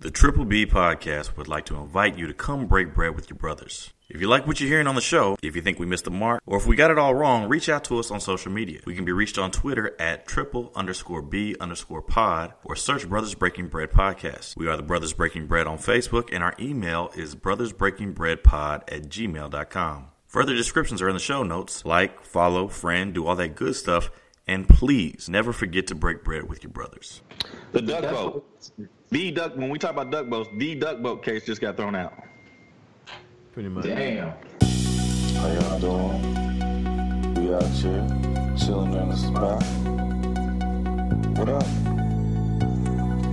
The Triple B Podcast would like to invite you to come break bread with your brothers. If you like what you're hearing on the show, if you think we missed the mark, or if we got it all wrong, reach out to us on social media. We can be reached on Twitter at triple_B_pod or search Brothers Breaking Bread Podcast. We are the Brothers Breaking Bread on Facebook, and our email is brothersbreakingbreadpod@gmail.com. Further descriptions are in the show notes. Like, follow, friend, do all that good stuff. And please never forget to break bread with your brothers. The duck boat. When we talk about duck boats, the duck boat case just got thrown out. Pretty much. Damn. How y'all doing? We out here, chilling in the spot. What up?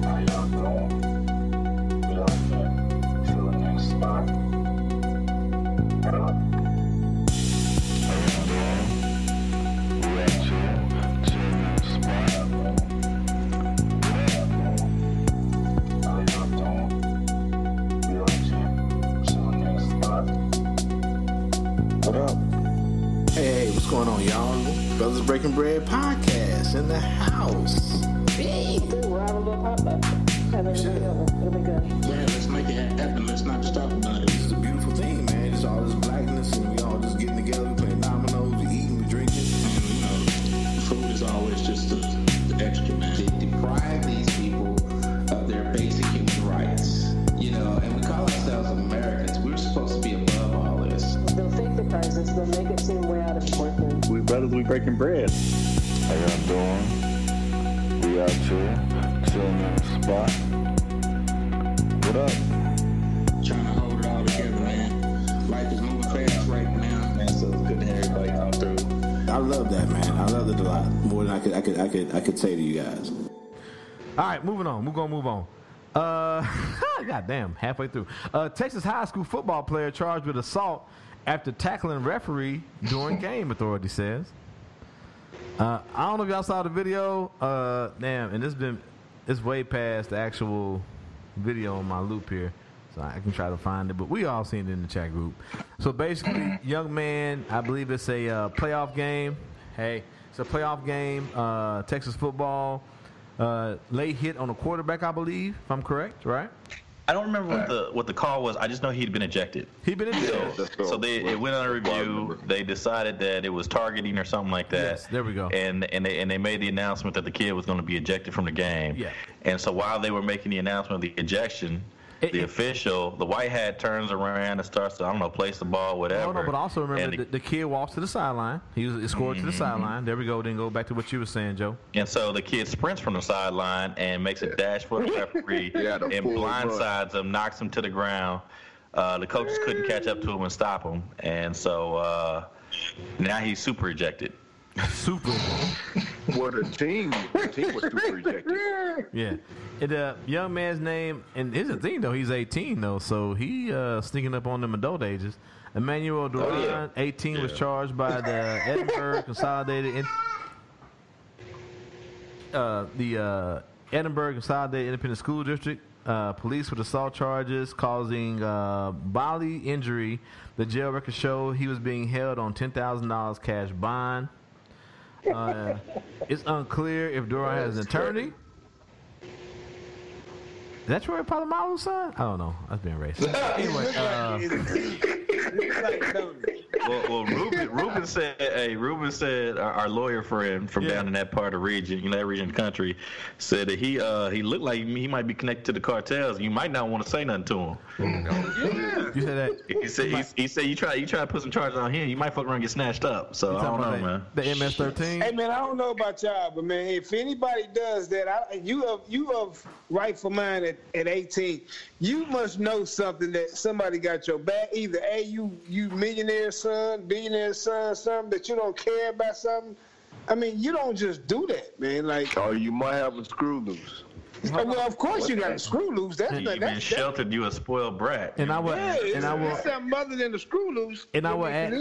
How y'all doing? We out here, chilling in the spot. What up? How y'all doing? We out here, chilling in the spot. How y'all doing? We out here, chilling in the spot. What up? Hey, what's going on, y'all? Brothers Breaking Bread Podcast in the house. Hey. We're having a little hot left. It'll be good. Yeah, let's make it happen. Let's not just talk about it. This is a beautiful thing, man. It's all this blackness, and we all just getting together, we playing dominoes, we eating, we drinking. And, food is always just the extra, man. They deprive these people of their basic human rights. And we call ourselves Americans. We're supposed to be above all this. They'll fake the crisis. They'll make it seem way out of proportion. We brothers, we breaking bread. How y'all doing? We out here, chilling in the spot. What up? Trying to hold it all together, man. Life is moving fast right now, man. So it's good to have everybody come through. I love that, man. I love it a lot. More than I could say to you guys. All right, moving on. We're gonna move on. Goddamn, halfway through. Texas high school football player charged with assault after tackling referee during game, authority says. I don't know if y'all saw the video. And it's way past the actual video on my loop here, so I can try to find it. But we all seen it in the chat group. So basically, young man, I believe it's a playoff game. Hey, it's a playoff game. Texas football. Late hit on the quarterback, I believe, if I'm correct, right? I don't remember what the call was. I just know he'd been ejected. He'd been ejected. So it went under review. They decided that it was targeting or something like that. Yes, there we go. And they made the announcement that the kid was going to be ejected from the game. Yeah. And so while they were making the announcement of the ejection, the official, the white hat, turns around and starts to, place the ball, whatever. No, but also remember the kid walks to the sideline. He scored to the sideline. There we go. Then go back to what you were saying, Joe. And so the kid sprints from the sideline and makes a dash for the referee and blindsides him, knocks him to the ground. The coaches couldn't catch up to him and stop him. And so now he's super ejected. Super. What a team. The team was super ejected. Yeah. The young man's name, and here's the thing, though. He's 18, though, so he sneaking up on them adult ages. Emmanuel Duran, 18, was charged by the Edinburgh Consolidated Edinburgh Consolidated Independent School District. Police with assault charges causing bodily injury. The jail records show he was being held on $10,000 cash bond. It's unclear if Duran has an attorney. Is that Troy Polamalu's son? I don't know. That's being racist. Anyway, well, Ruben said, our lawyer friend from down in that part of the region, that region of the country, said that he looked like he might be connected to the cartels. You might not want to say nothing to him. You said that? He said you try to put some charges on him, you might fuck around and get snatched up. So I don't know, man. The MS-13. Hey man, I don't know about y'all, but man, if anybody does that, you have rightful mind at 18. You must know something that somebody got your back. Either you millionaire son, billionaire son, something that you don't care about something. I mean, you don't just do that, man. Like, or you might have a screw loose. Well, of course you got a screw loose. You've been sheltered. You a spoiled brat. And I will, it's something other than the screw loose. And I will add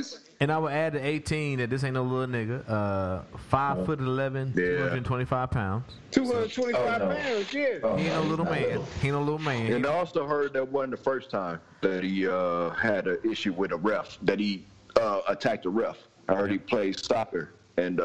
to 18 that this ain't no little nigga. 5'11", 225 pounds. 225 pounds, yeah. He ain't no little man. He ain't no little man. And I also heard that wasn't the first time that he had an issue with a ref, that he attacked a ref. I heard he played soccer and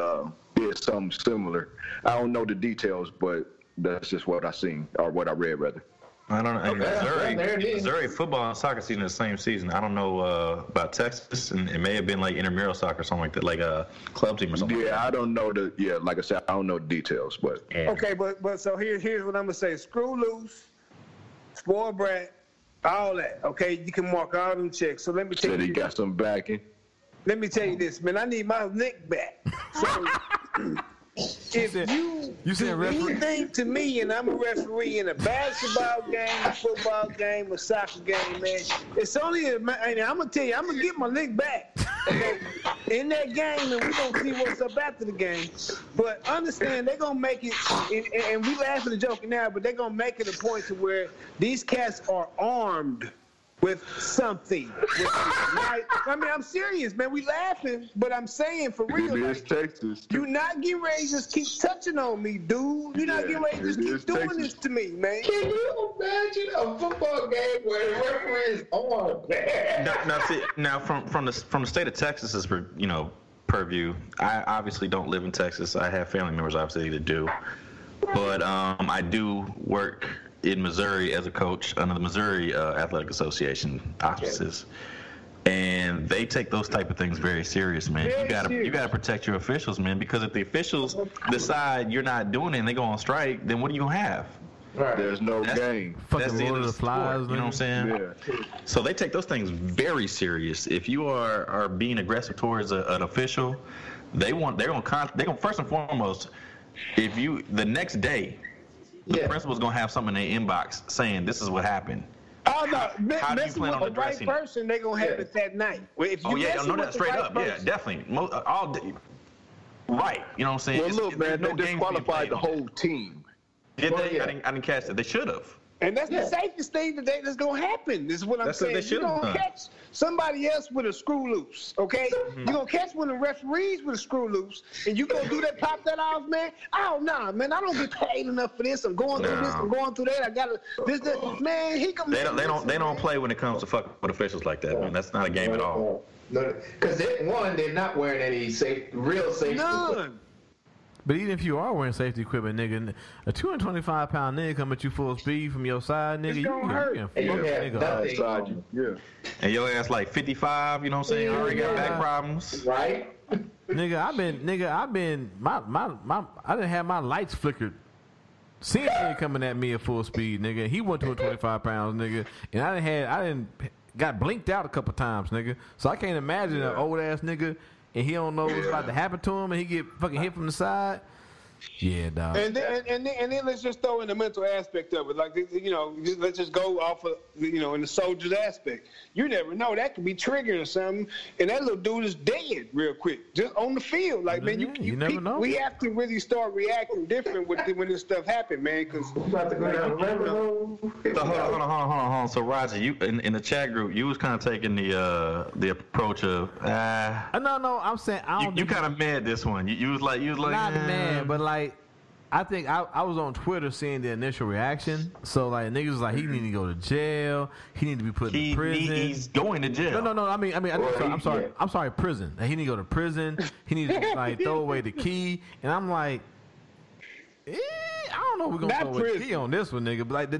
did something similar. I don't know the details, but that's just what I seen, or what I read, rather. I don't know. Okay. Missouri football and soccer season is the same season. I don't know about Texas, and it may have been like intramural soccer or something like that, like a club team or something. Yeah, I don't know like I said, I don't know the details, but okay, but so here's what I'm gonna say: screw loose, spoiled brat, all that. Okay, you can mark all them checks. So let me tell you. Said he got some backing. Let me tell you this, man. I need my lick back. So if you do anything to me, and I'm a referee in a basketball game, a football game, a soccer game, man, it's only I'm gonna tell you, I'm gonna get my lick back. Okay? In that game, and we're gonna see what's up after the game. But understand, they're gonna make it, and we laughing and joking now, but they're gonna make it a point to where these cats are armed with something. I mean, I'm serious, man. We laughing, but I'm saying for real. It is Texas. You not getting ready to just keep touching on me, dude. You're not getting ready to just keep doing this to me, man. Can you imagine a football game where the referee is on? Now, from the state of Texas's purview, I obviously don't live in Texas. I have family members obviously that do, but I do work in Missouri as a coach under the Missouri Athletic Association auspices, and they take those type of things very serious, man. You gotta protect your officials, man, because if the officials decide you're not doing it and they go on strike, then what are you gonna have? Right. There's no game. Fucking the end Lord of of the Flies, sport, you know what I'm saying? Yeah. So they take those things very serious. If you are being aggressive towards an official, they're gonna first and foremost, the next day. The principal's gonna have something in their inbox saying this is what happened. Oh no, How do you messing plan with on the right addressing it? person, they're gonna have it that night. If you I know that straight right up. person, Yeah, definitely. All day. Right. You know what I'm saying? Well, look, man, they disqualified the whole team. Did they? I didn't catch it. They should have. And that's the safest thing that's going to happen. This is what I'm That's what saying. they should You're have going to done. catch somebody else with a screw loose, okay? You're going to catch one of the referees with a screw loose, and you going to do that, pop that off, man? Oh, nah, man, I don't get paid enough for this. I'm going through this. I'm going through that. I got to, man, he can. They don't play when it comes to fucking with officials like that, man. That's not a game at all. No, because they're not wearing any real safety. None. But even if you are wearing safety equipment, nigga, a 225-pound nigga come at you full speed from your side, nigga, you can fuck nigga up. Yeah. And your ass like 55, you know what I'm saying? Already got back problems. Right? Nigga, I didn't have my lights flickered. Seeing nigga coming at me at full speed, nigga. He went to a 25 pounds, nigga, and I got blinked out a couple times, nigga. So I can't imagine an old ass nigga. And he don't know what's about to happen to him, and he get fucking hit from the side. Yeah, dog. And then let's just throw in the mental aspect of it. Like, let's just go off of, in the soldier's aspect. You never know. That could be triggering or something, and that little dude is dead real quick, just on the field. Like, man, you never know. We have to really start reacting different when this stuff happens, man, because about to go down the rabbit hole. So hold on. So Roger, you in the chat group, you was kind of taking the approach of no, I'm saying I don't. You kind of mad this one. You was like not mad, but like I think I was on Twitter seeing the initial reaction. So like niggas was like he need to go to jail. He need to be put in prison. He's going to jail. No. I'm sorry. Prison. Like, he need to go to prison. He needs to like throw away the key. And I'm like, I don't know if we're gonna throw away the key on this one, nigga. But like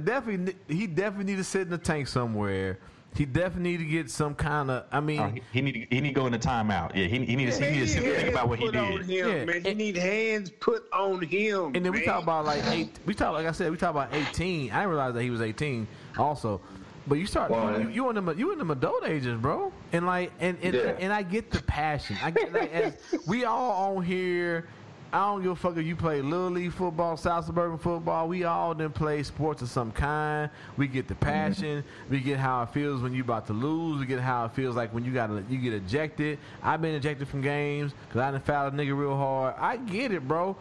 he definitely need to sit in the tank somewhere. He definitely need to get some kind of. I mean, he need to go in the timeout. Yeah, he need to think about what he did. Man, he need hands put on him. And then we talk about like like I said, we talk about 18. I didn't realize that he was 18 also. But you start you in them adult ages, bro. And like and I get the passion. I get like, as we all on here. I don't give a fuck if you play Little League football, South Suburban football. We all done play sports of some kind. We get the passion. We get how it feels when you about to lose. We get how it feels like when you get ejected. I've been ejected from games because I done fouled a nigga real hard. I get it, bro.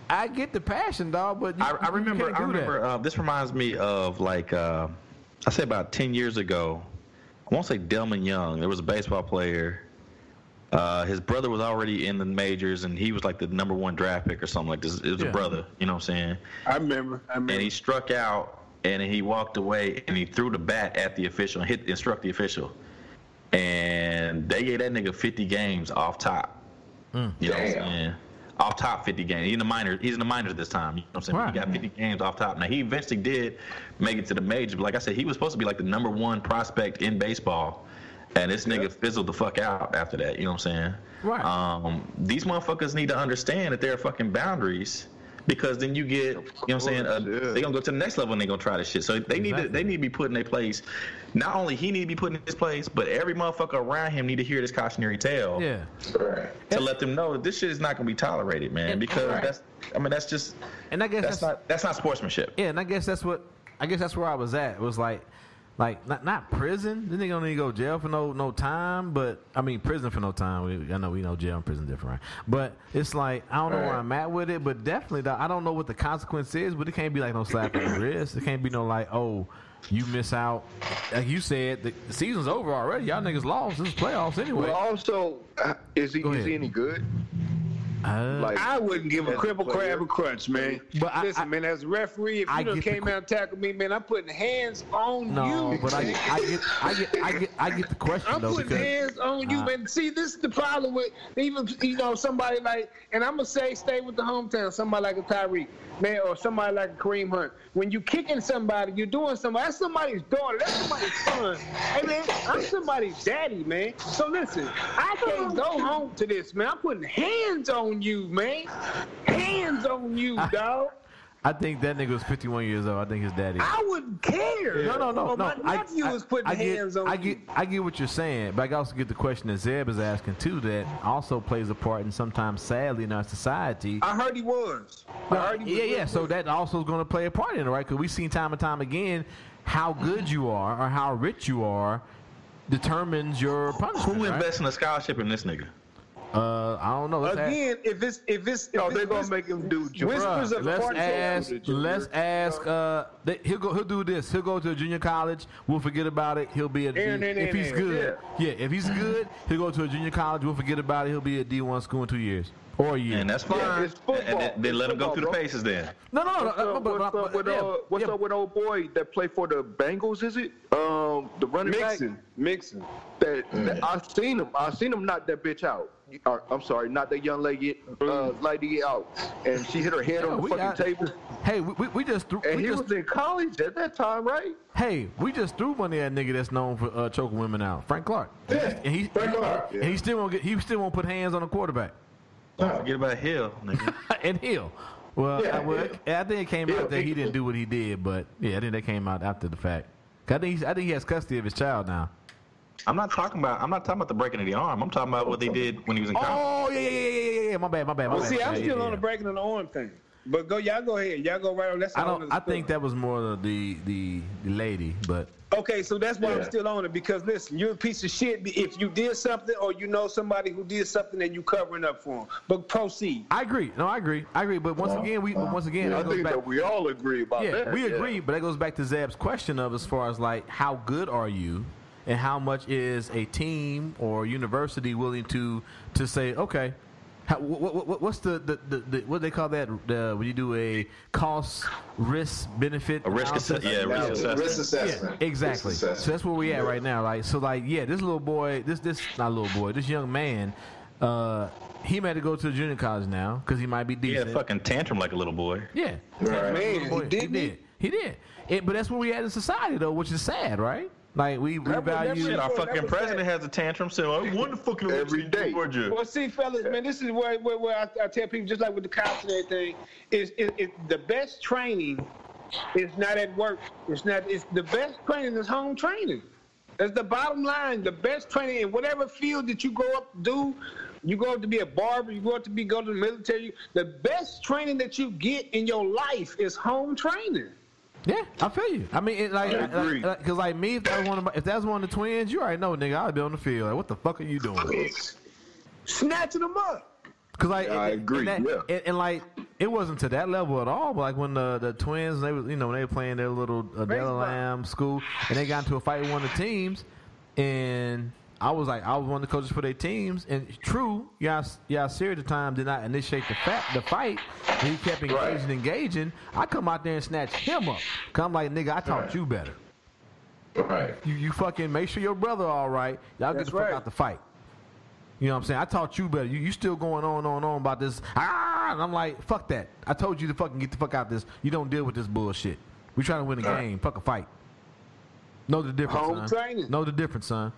I get the passion, dog. But I remember. This reminds me of like I say about 10 years ago. I won't say Damon Young. There was a baseball player. His brother was already in the majors, and he was like the number 1 draft pick or something like this. It was a brother, you know what I'm saying? I remember. And he struck out, and he walked away, and he threw the bat at the official and struck the official. And they gave that nigga 50 games off top. You know what I'm saying? off top 50 games. He's in the minors this time. You know what I'm saying? Right. He got 50 games off top. Now, he eventually did make it to the majors, but like I said, he was supposed to be like the number one prospect in baseball, and this nigga fizzled the fuck out after that. You know what I'm saying? Right. These motherfuckers need to understand that there are fucking boundaries, because then you get, you know what I'm saying, they're going to go to the next level and they're going to try this shit. So they need to be put in their place. Not only he need to be put in his place, but every motherfucker around him need to hear this cautionary tale. Yeah. To let them know that this shit is not going to be tolerated, man, because that's just, and I guess that's not sportsmanship. Yeah, and I guess that's where I was at. It was like not prison. Then they gonna need to go jail for no time. But I mean prison for no time. I know we know jail and prison different, right? But it's like I don't know where I'm at with it. But definitely, I don't know what the consequence is. But it can't be like no slap on the wrist. It can't be no like, oh, you miss out. Like you said, the season's over already. Y'all niggas lost. This is playoffs anyway. Well, also, is he any good? I wouldn't give a cripple crab a crunch, man. But listen, man, as a referee, if you done came out and tackled me, man, I'm putting hands on you. No, but I get the question. I'm putting hands on you, man. See, this is the problem with even somebody like, and I'm gonna say stay with the hometown. Somebody like a Tyreek, man, or somebody like a Kareem Hunt. When you kicking somebody, you're doing somebody. That's somebody's daughter. That's somebody's son. Hey, man, I'm somebody's daddy, man. So listen, I can't go home to this, man. I'm putting hands on you, man. Hands on you, dog. I think that nigga was 51 years old. I think his daddy. I wouldn't care. No. My nephew was putting hands on you. I get what you're saying, but I also get the question that Zeb is asking too. That also plays a part, and sometimes sadly in our society. I heard he was. Yeah. So that also is going to play a part in it, right? Because we've seen time and time again how good you are or how rich you are determines your punishment. Who invests in a scholarship in this nigga? I don't know. If it's they're gonna make him do. Whispers of Let's ask. He'll do this. He'll go to a junior college. We'll forget about it. He'll be if he's good. Yeah, if he's good, he'll go to a junior college. We'll forget about it. He'll be at D1 school in 2 years or a year. And that's fine. Yeah, it's football. And then let him go through the paces then. No. What's up with old boy that played for the Bengals? Is it the running back? Mixon. I seen him knock that bitch out. I'm sorry, not that young lady out, and she hit her head on the fucking table. Hey, we just threw. And he was in college at that time, right? Hey, we just threw money at a nigga that's known for choking women out, Frank Clark. Yeah, Frank Clark. And he still won't put hands on the quarterback. Don't forget about Hill, nigga. And Hill. Well, I think it came out that he didn't do what he did, but yeah, I think that came out after the fact. I think he has custody of his child now. I'm not talking about the breaking of the arm. I'm talking about what they did when he was in college. Oh yeah. My bad. Well, see, I'm still on the breaking of the arm thing. But y'all go ahead. Y'all go right on. That's I think that was more the lady, but okay. So that's why I'm still on it, because listen, you're a piece of shit if you did something or you know somebody who did something and you covering up for them. But proceed. I agree. No, I agree. But once again, I think that we all agree about that. Yeah, we agree. But that goes back to Zeb's question of as far as like how good are you? And how much is a team or university willing to say, okay, what's the what they call that when you do a cost risk benefit risk assessment? Risk assessment. Yeah, exactly. So that's where we at right now, right? So like, this little boy, this young man, he might go to a junior college now because he might be decent. Yeah, fucking tantrum like a little boy. Yeah, right. Man, he did. But that's where we at in society though, which is sad, right? Like we value. Shit, our fucking president has a tantrum, so I want to fucking every day. Georgia. Well, see, fellas, man, this is where I tell people, just like with the cops and everything, is the best training is not at work. It's the best training is home training. That's the bottom line. The best training in whatever field that you go up to do. You go up to be a barber. You go up to go to the military. The best training that you get in your life is home training. Yeah, I feel you. I mean, because like me, if that was one of the twins, you already know, nigga, I'd be on the field. Like, what the fuck are you doing? Snatching them up. Cause like, I agree. And like, it wasn't to that level at all. But like when the twins, they were playing their little Lamb school, and they got into a fight with one of the teams, and I was one of the coaches for their teams, and true, Yasir at the time did not initiate the fight. He kept engaging. I come out there and snatch him up. Cause I'm like, nigga, I taught you better. Right. You fucking make sure your brother all right. Y'all get the fuck out the fight. You know what I'm saying? I taught you better. You still going on about this. And I'm like, fuck that. I told you to fucking get the fuck out of this. You don't deal with this bullshit. We trying to win a game. Fuck a fight. Know the difference, Home son. training. Know the difference, son.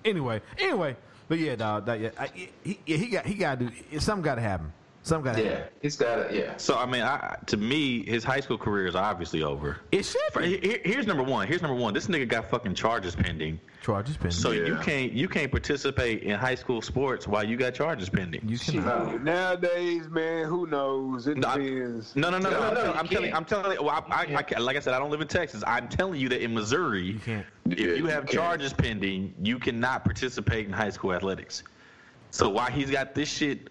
Anyway. But yeah, dog. He got to do. Something got to happen. Something got to happen. He's got it. Yeah. So I mean, to me, his high school career is obviously over. It should be. Here's number one. This nigga got fucking charges pending. So you can't participate in high school sports while you got charges pending. You can. Nowadays, man, who knows? It depends. No. I'm telling you. Well, I like I said, I don't live in Texas. I'm telling you that in Missouri, You can't. if you have charges pending, you cannot participate in high school athletics. So while he's got this shit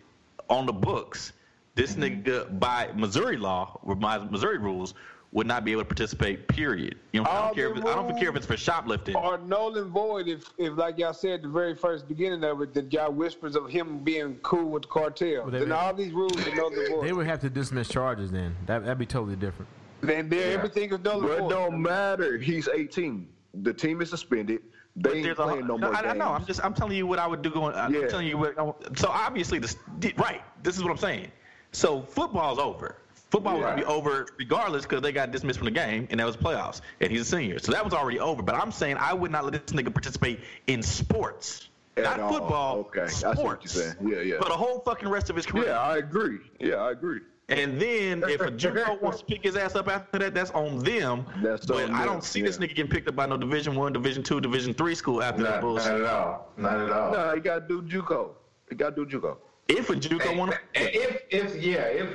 on the books, this nigga, by Missouri law, or by Missouri rules, would not be able to participate, period. You know, I don't care if it's for shoplifting. Or null and void if like y'all said at the very first beginning of it, that y'all whispers of him being cool with the cartel. Then all these rules are null and void. They would have to dismiss charges then. That'd be totally different. Then everything is null and void. But it don't matter. He's 18. The team is suspended. They ain't playing no more games. I know. I'm telling you what I would do going. I'm telling you what. So obviously, this is what I'm saying. So football's over. Football was going to be over regardless because they got dismissed from the game, and that was playoffs, and he's a senior. So that was already over. But I'm saying I would not let this nigga participate in sports. Not football, okay. sports. I see what you're saying. Yeah. For the whole fucking rest of his career. Yeah, I agree. And then if a JUCO wants to pick his ass up after that, that's on them. But I don't see this nigga getting picked up by no Division I, Division II, Division III school after that bullshit. Not at all. No, he got to do JUCO. If a JUCO want to, if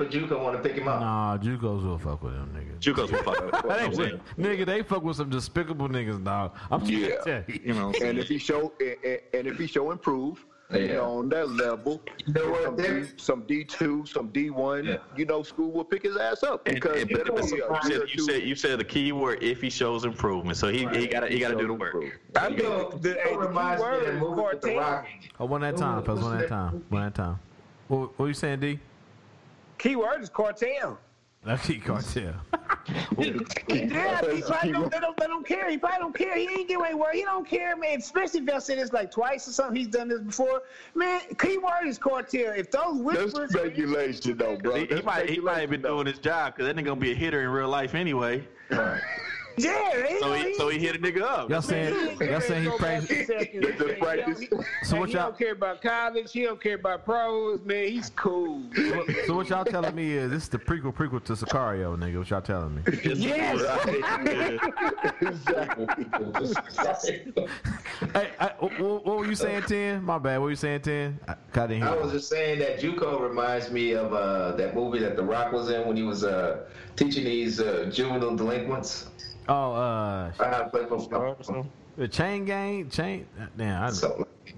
a JUCO want to pick him up. Nah, JUCOs will fuck with them niggas. JUCOs will fuck with them. Nigga, they fuck with some despicable niggas, dog. I'm trying to tell you. You know, and if he show improve, on that level, some D2, some D1, school will pick his ass up because you said the key word if he shows improvement. So he got to do the work. I mean, the key word is one at a time, fellas. One at a time. What are you saying, D? Key word is cartel. That's key cartel. They don't care. He probably don't care. He ain't getting any word. He don't care, man. Especially if y'all said this like twice or something. He's done this before. Man, keyword is cartel. If those whispers... That's speculation, though, bro. He might have been doing his job because that nigga gonna be a hitter in real life anyway. Right. Yeah, so he hit a nigga up. Y'all saying he practice? So what y'all don't care about college? He don't care about pros, man. He's cool. So what y'all telling me is this is the prequel to Sicario, nigga? What y'all telling me? Yes. Hey, what were you saying, 10? My bad. What were you saying, 10? I was just saying that JUCO reminds me of that movie that The Rock was in when he was teaching these juvenile delinquents. Oh, the Chain Gang, Damn.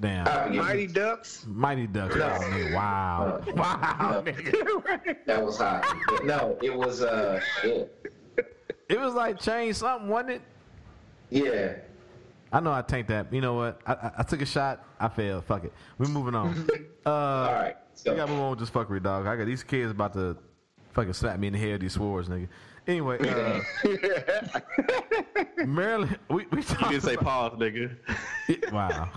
Mighty Ducks. Oh, nigga. Wow. That was hot. No, it was It was like Chain something, wasn't it? Yeah. I know I tanked that. You know what? I took a shot. I failed. Fuck it. We're moving on. All right. We gotta move on with this fuckery, dog. I got these kids about to fucking slap me in the head with these swords, nigga. Anyway, Maryland, we You didn't say pause, nigga. Wow.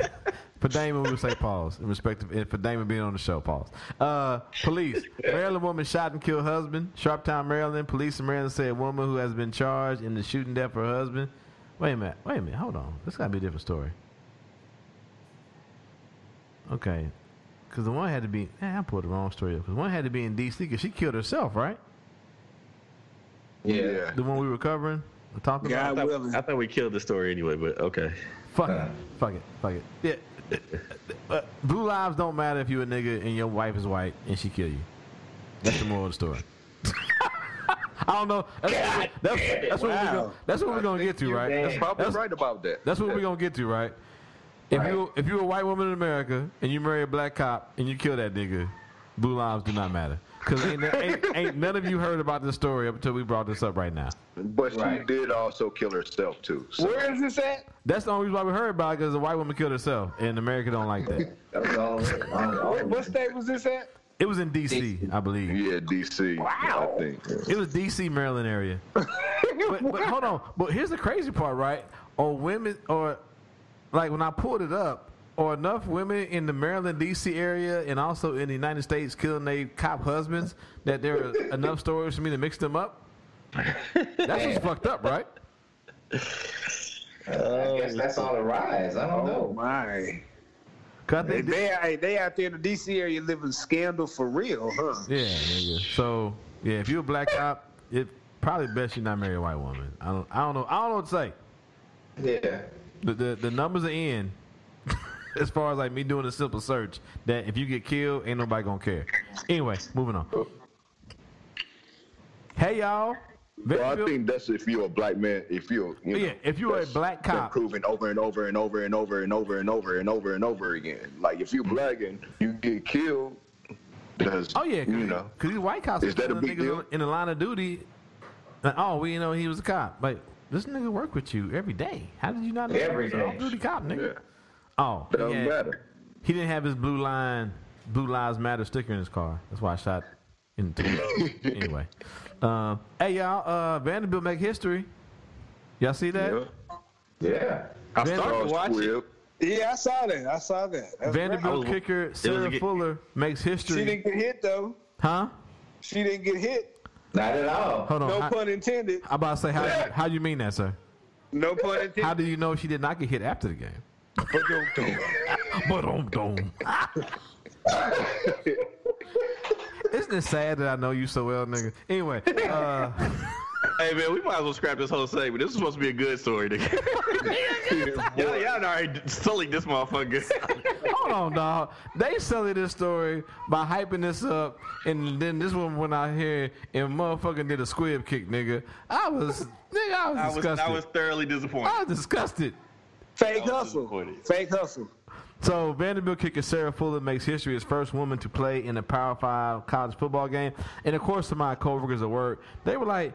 For Damon, we would say pause. In respect of, for Damon being on the show, pause. Police. Maryland woman shot and killed husband. Sharptown, Maryland. Police in Maryland say a woman who has been charged in the shooting death of her husband. Wait a minute. Hold on. This got to be a different story. Okay. Because the one had to be... I pulled the wrong story up. Because one had to be in D.C. because she killed herself, right? Yeah. The one we were covering? Talking about? I thought we killed the story anyway, but okay. Fuck it. Yeah. Blue lives don't matter if you a nigga and your wife is white and she kill you. That's the moral of the story. I don't know. That's what we're gonna get to, right? That's probably right about that. That's what we're gonna get to, right? If you're a white woman in America and you marry a black cop and you kill that nigga, blue lives do not matter. Because ain't none of you heard about this story up until we brought this up right now. But she did also kill herself, too. So. Where is this at? That's the only reason why we heard about it, because a white woman killed herself, and America don't like that. What state was this at? It was in D.C., I believe. Yeah, D.C. Wow. I think. It was D.C., Maryland area. but hold on. But here's the crazy part, right? Or women, or like when I pulled it up, or enough women in the Maryland, D.C. area and also in the United States killing their cop husbands that there are enough stories for me to mix them up? That's what's fucked up, right? I guess that's on the rise. I don't know. My. They out there in the D.C. area living scandal for real, huh? Yeah. So, yeah, if you're a black cop, it probably best you not marry a white woman. I don't know what to say. Yeah. The numbers are in. As far as like me doing a simple search, that if you get killed, ain't nobody gonna care. Anyway, moving on. Hey y'all. Well, I think that's if you're a black man. If you're a black cop, proven over and over and over and over and over and over and over and over again. Like if you're black and you get killed, because because these white cops is that a big deal in the line of duty? Like, we know he was a cop. Like this nigga work with you every day. How did you not know he was an off-duty cop, nigga? Yeah. Oh, doesn't matter. He didn't have his Blue Lives Matter sticker in his car. That's why I shot into it. Anyway. Hey, y'all. Vanderbilt make history. Y'all see that? Yeah. I started to watch it. Yeah, I saw that. Vanderbilt kicker Sarah Fuller makes history. She didn't get hit, though. Huh? She didn't get hit. Not at all. Hold on. No pun intended. I'm about to say, how you mean that, sir? No pun intended. How do you know she did not get hit after the game? But Isn't it sad that I know you so well, nigga? Anyway, hey man, we might as well scrap this whole segment. This is supposed to be a good story, nigga. y'all already sullied this motherfucker. Hold on, dog. They sullied this story by hyping this up, and then this one went out here and motherfucking did a squib kick, nigga. I was disgusted. I was thoroughly disappointed. I was disgusted. Fake hustle. So Vanderbilt kicker Sarah Fuller makes history as first woman to play in a Power 5 college football game. And of course, to my coworkers at work, they were like,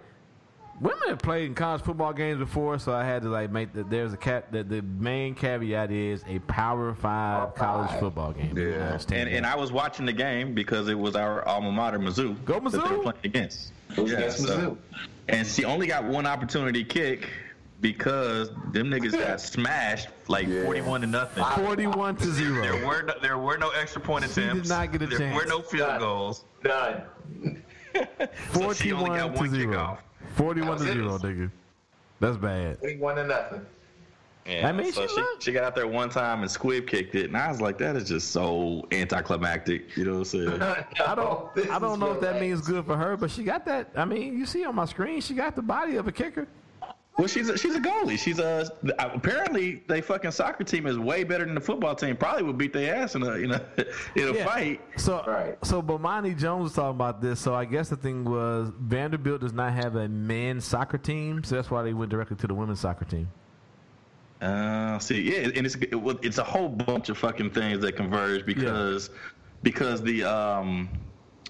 women have played in college football games before, so I had to like make the main caveat is a Power 5 college football game. Yeah. And I was watching the game because it was our alma mater, Mizzou. Go Mizzou. That they were playing against. Mizzou. And she only got one opportunity kick because them niggas got smashed like 41-0. 41-0. There were no extra point attempts. She did not get a chance. There were no field goals. None. 41-0. 41-0, nigga. That's bad. 41-0. Yeah, I mean, she got out there one time and squib kicked it, and I was like, that is just so anticlimactic. You know what I'm saying? I don't know if that means good for her, but she got that. I mean, you see on my screen, she got the body of a kicker. Well, she's a goalie. Apparently they fucking soccer team is way better than the football team. Probably would beat their ass in a fight. So Bomani Jones was talking about this. So I guess the thing was Vanderbilt does not have a men's soccer team, so that's why they went directly to the women's soccer team. And it's a whole bunch of fucking things that converge because the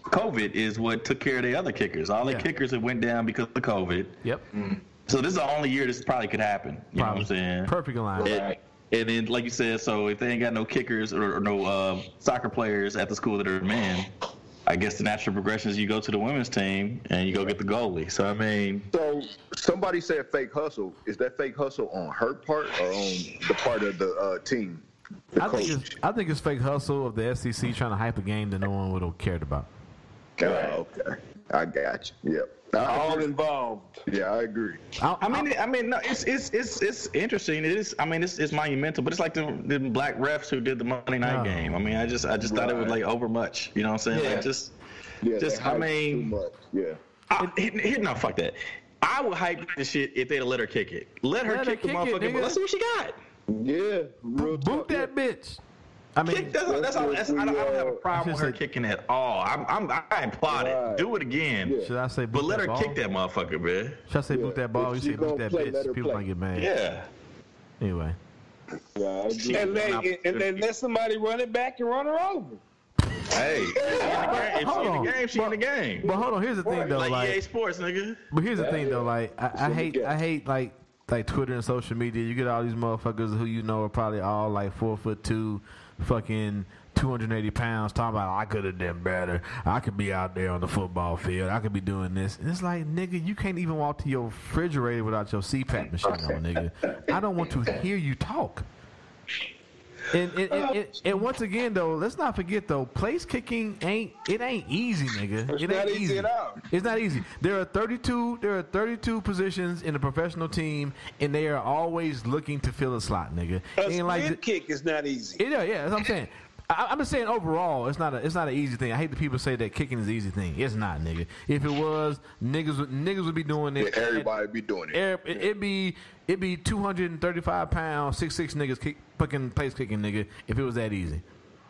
COVID is what took care of the other kickers. All the kickers that went down because of the COVID. Yep. Mm-hmm. So this is the only year this probably could happen. You know what I'm saying? Perfect alignment. Right. And then, like you said, so if they ain't got no kickers or no soccer players at the school that are men, I guess the natural progression is you go to the women's team and you go get the goalie. So, I mean. So somebody said fake hustle. Is that fake hustle on her part or on the part of the team? I think it's fake hustle of the SEC trying to hype a game that no one would have cared about. Okay. I got you. Yep. All involved. Yeah, I agree. I mean, no, it's interesting. It is. I mean, it's monumental, but it's like the black refs who did the Monday night game. I mean, I just thought it was like over much. You know what I'm saying? Yeah. Like I mean, too much. Yeah. No, fuck that. I would hype this shit if they'd let her kick it. Let her kick the motherfucking ball. Let's see what she got. Yeah. Boot that bitch. I mean, that's all. I don't have a problem with her kicking at all. I applaud it. Do it again. Yeah. Should I say? But let her kick that motherfucker, man. Should I say boot that ball? You say boot that bitch. People might get mad. Yeah. Anyway. Yeah, and then let somebody run it back and run her over. Hey, if she's in the game, she's in the game. But hold on, here's the thing though, like EA Sports, nigga. But here's the thing though, like I hate like Twitter and social media. You get all these motherfuckers who you know are probably all like 4'2", fucking 280 pounds, talking about I could have done better. I could be out there on the football field. I could be doing this. And it's like, nigga, you can't even walk to your refrigerator without your CPAP machine on, nigga. I don't want to hear you talk. And once again, though, let's not forget though, place kicking ain't easy, nigga. It's not easy at all. It's not easy. There are 32 positions in a professional team, and they are always looking to fill a slot, nigga. A split kick is not easy. Yeah, that's what I'm saying. I'm just saying overall, it's not an easy thing. I hate the people say that kicking is an easy thing. It's not, nigga. If it was, niggas would be doing it. Yeah, everybody would be doing it. It'd be 235 pounds, 6'6" niggas fucking place kicking, nigga. If it was that easy.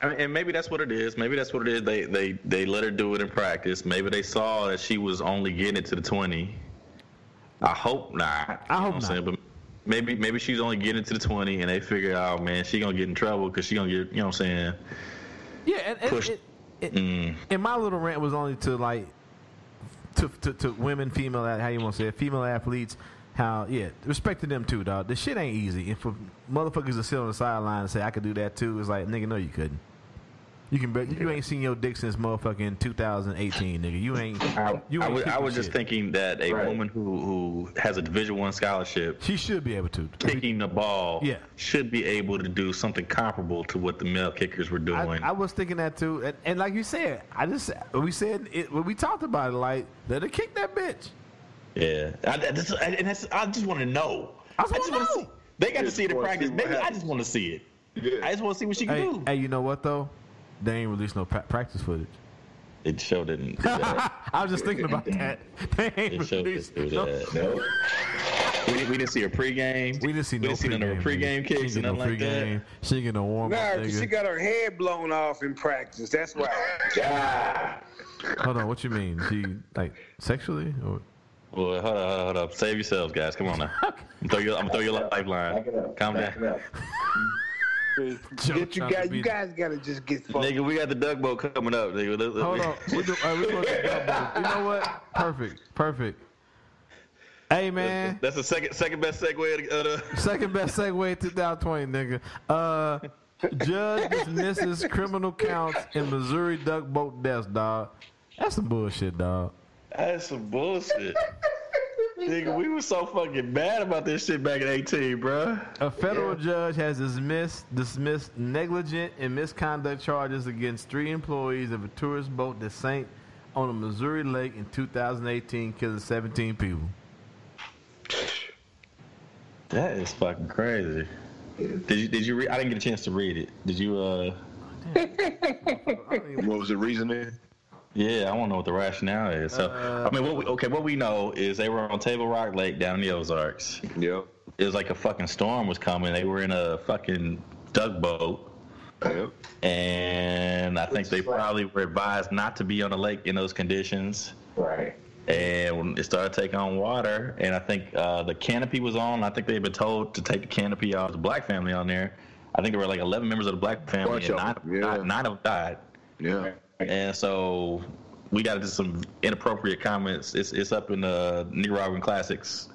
I mean, and maybe that's what it is. Maybe that's what it is. They let her do it in practice. Maybe they saw that she was only getting it to the 20. I hope not. I hope not. But maybe she's only getting it to the 20, and they figure out, man, she gonna get in trouble because she gonna get, you know what I'm saying? Yeah, and my little rant was only to like to women, female, how you want to say it, female athletes. How respect to them too, dog. This shit ain't easy. And for motherfuckers to sit on the sideline and say I could do that too, it's like, nigga, no, you couldn't. You can bet you ain't seen your dick since motherfucking 2018, nigga. You ain't. I was just thinking that a woman who has a Division I scholarship, she should be able to kicking the ball. Should be able to do something comparable to what the male kickers were doing. I was thinking that too, and like you said, we talked about it. Like, let her kick that bitch. Yeah, I just want to know. I just want to see. They got to see it in practice. Maybe I just want to see it. Yeah. I just want to see what she can do. Hey, you know what though? They ain't released no practice footage. It sure didn't. I was just thinking about that. They ain't released no. We didn't see a pregame. We didn't see no pregame kicks and nothing like that. She ain't get no warm up. Nah, she got her head blown off in practice. That's why. Hold on, what you mean? She like sexually or? Well, hold up. Save yourselves, guys. Come on now. I'm gonna throw you a lifeline. Calm down. You guys gotta just get fun. Nigga, we got the duck boat coming up, nigga. Hold on. We going to duck boat. You know what? Perfect. Hey, man. That's the second best segue of the second best segue 2020, nigga. Judge dismisses criminal counts in Missouri duck boat deaths, dog. That's some bullshit, dog. That's some bullshit. Nigga, we were so fucking bad about this shit back in 18, bro. A federal judge has dismissed negligent and misconduct charges against 3 employees of a tourist boat that sank on a Missouri lake in 2018, killing 17 people. That is fucking crazy. Did you read? I didn't get a chance to read it. Did you? What was the reasoning? Yeah, I want to know what the rationale is. So, I mean, what we know is they were on Table Rock Lake down in the Ozarks. Yep. It was like a fucking storm was coming. They were in a fucking tugboat. Yep. And I think they probably were advised not to be on the lake in those conditions. Right. And when it started taking on water, and I think the canopy was on. I think they had been told to take the canopy off. The black family on there. I think there were like 11 members of the black family, and nine of them died. Yeah. And so we got into some inappropriate comments. It's up in the Nicaraguan Classics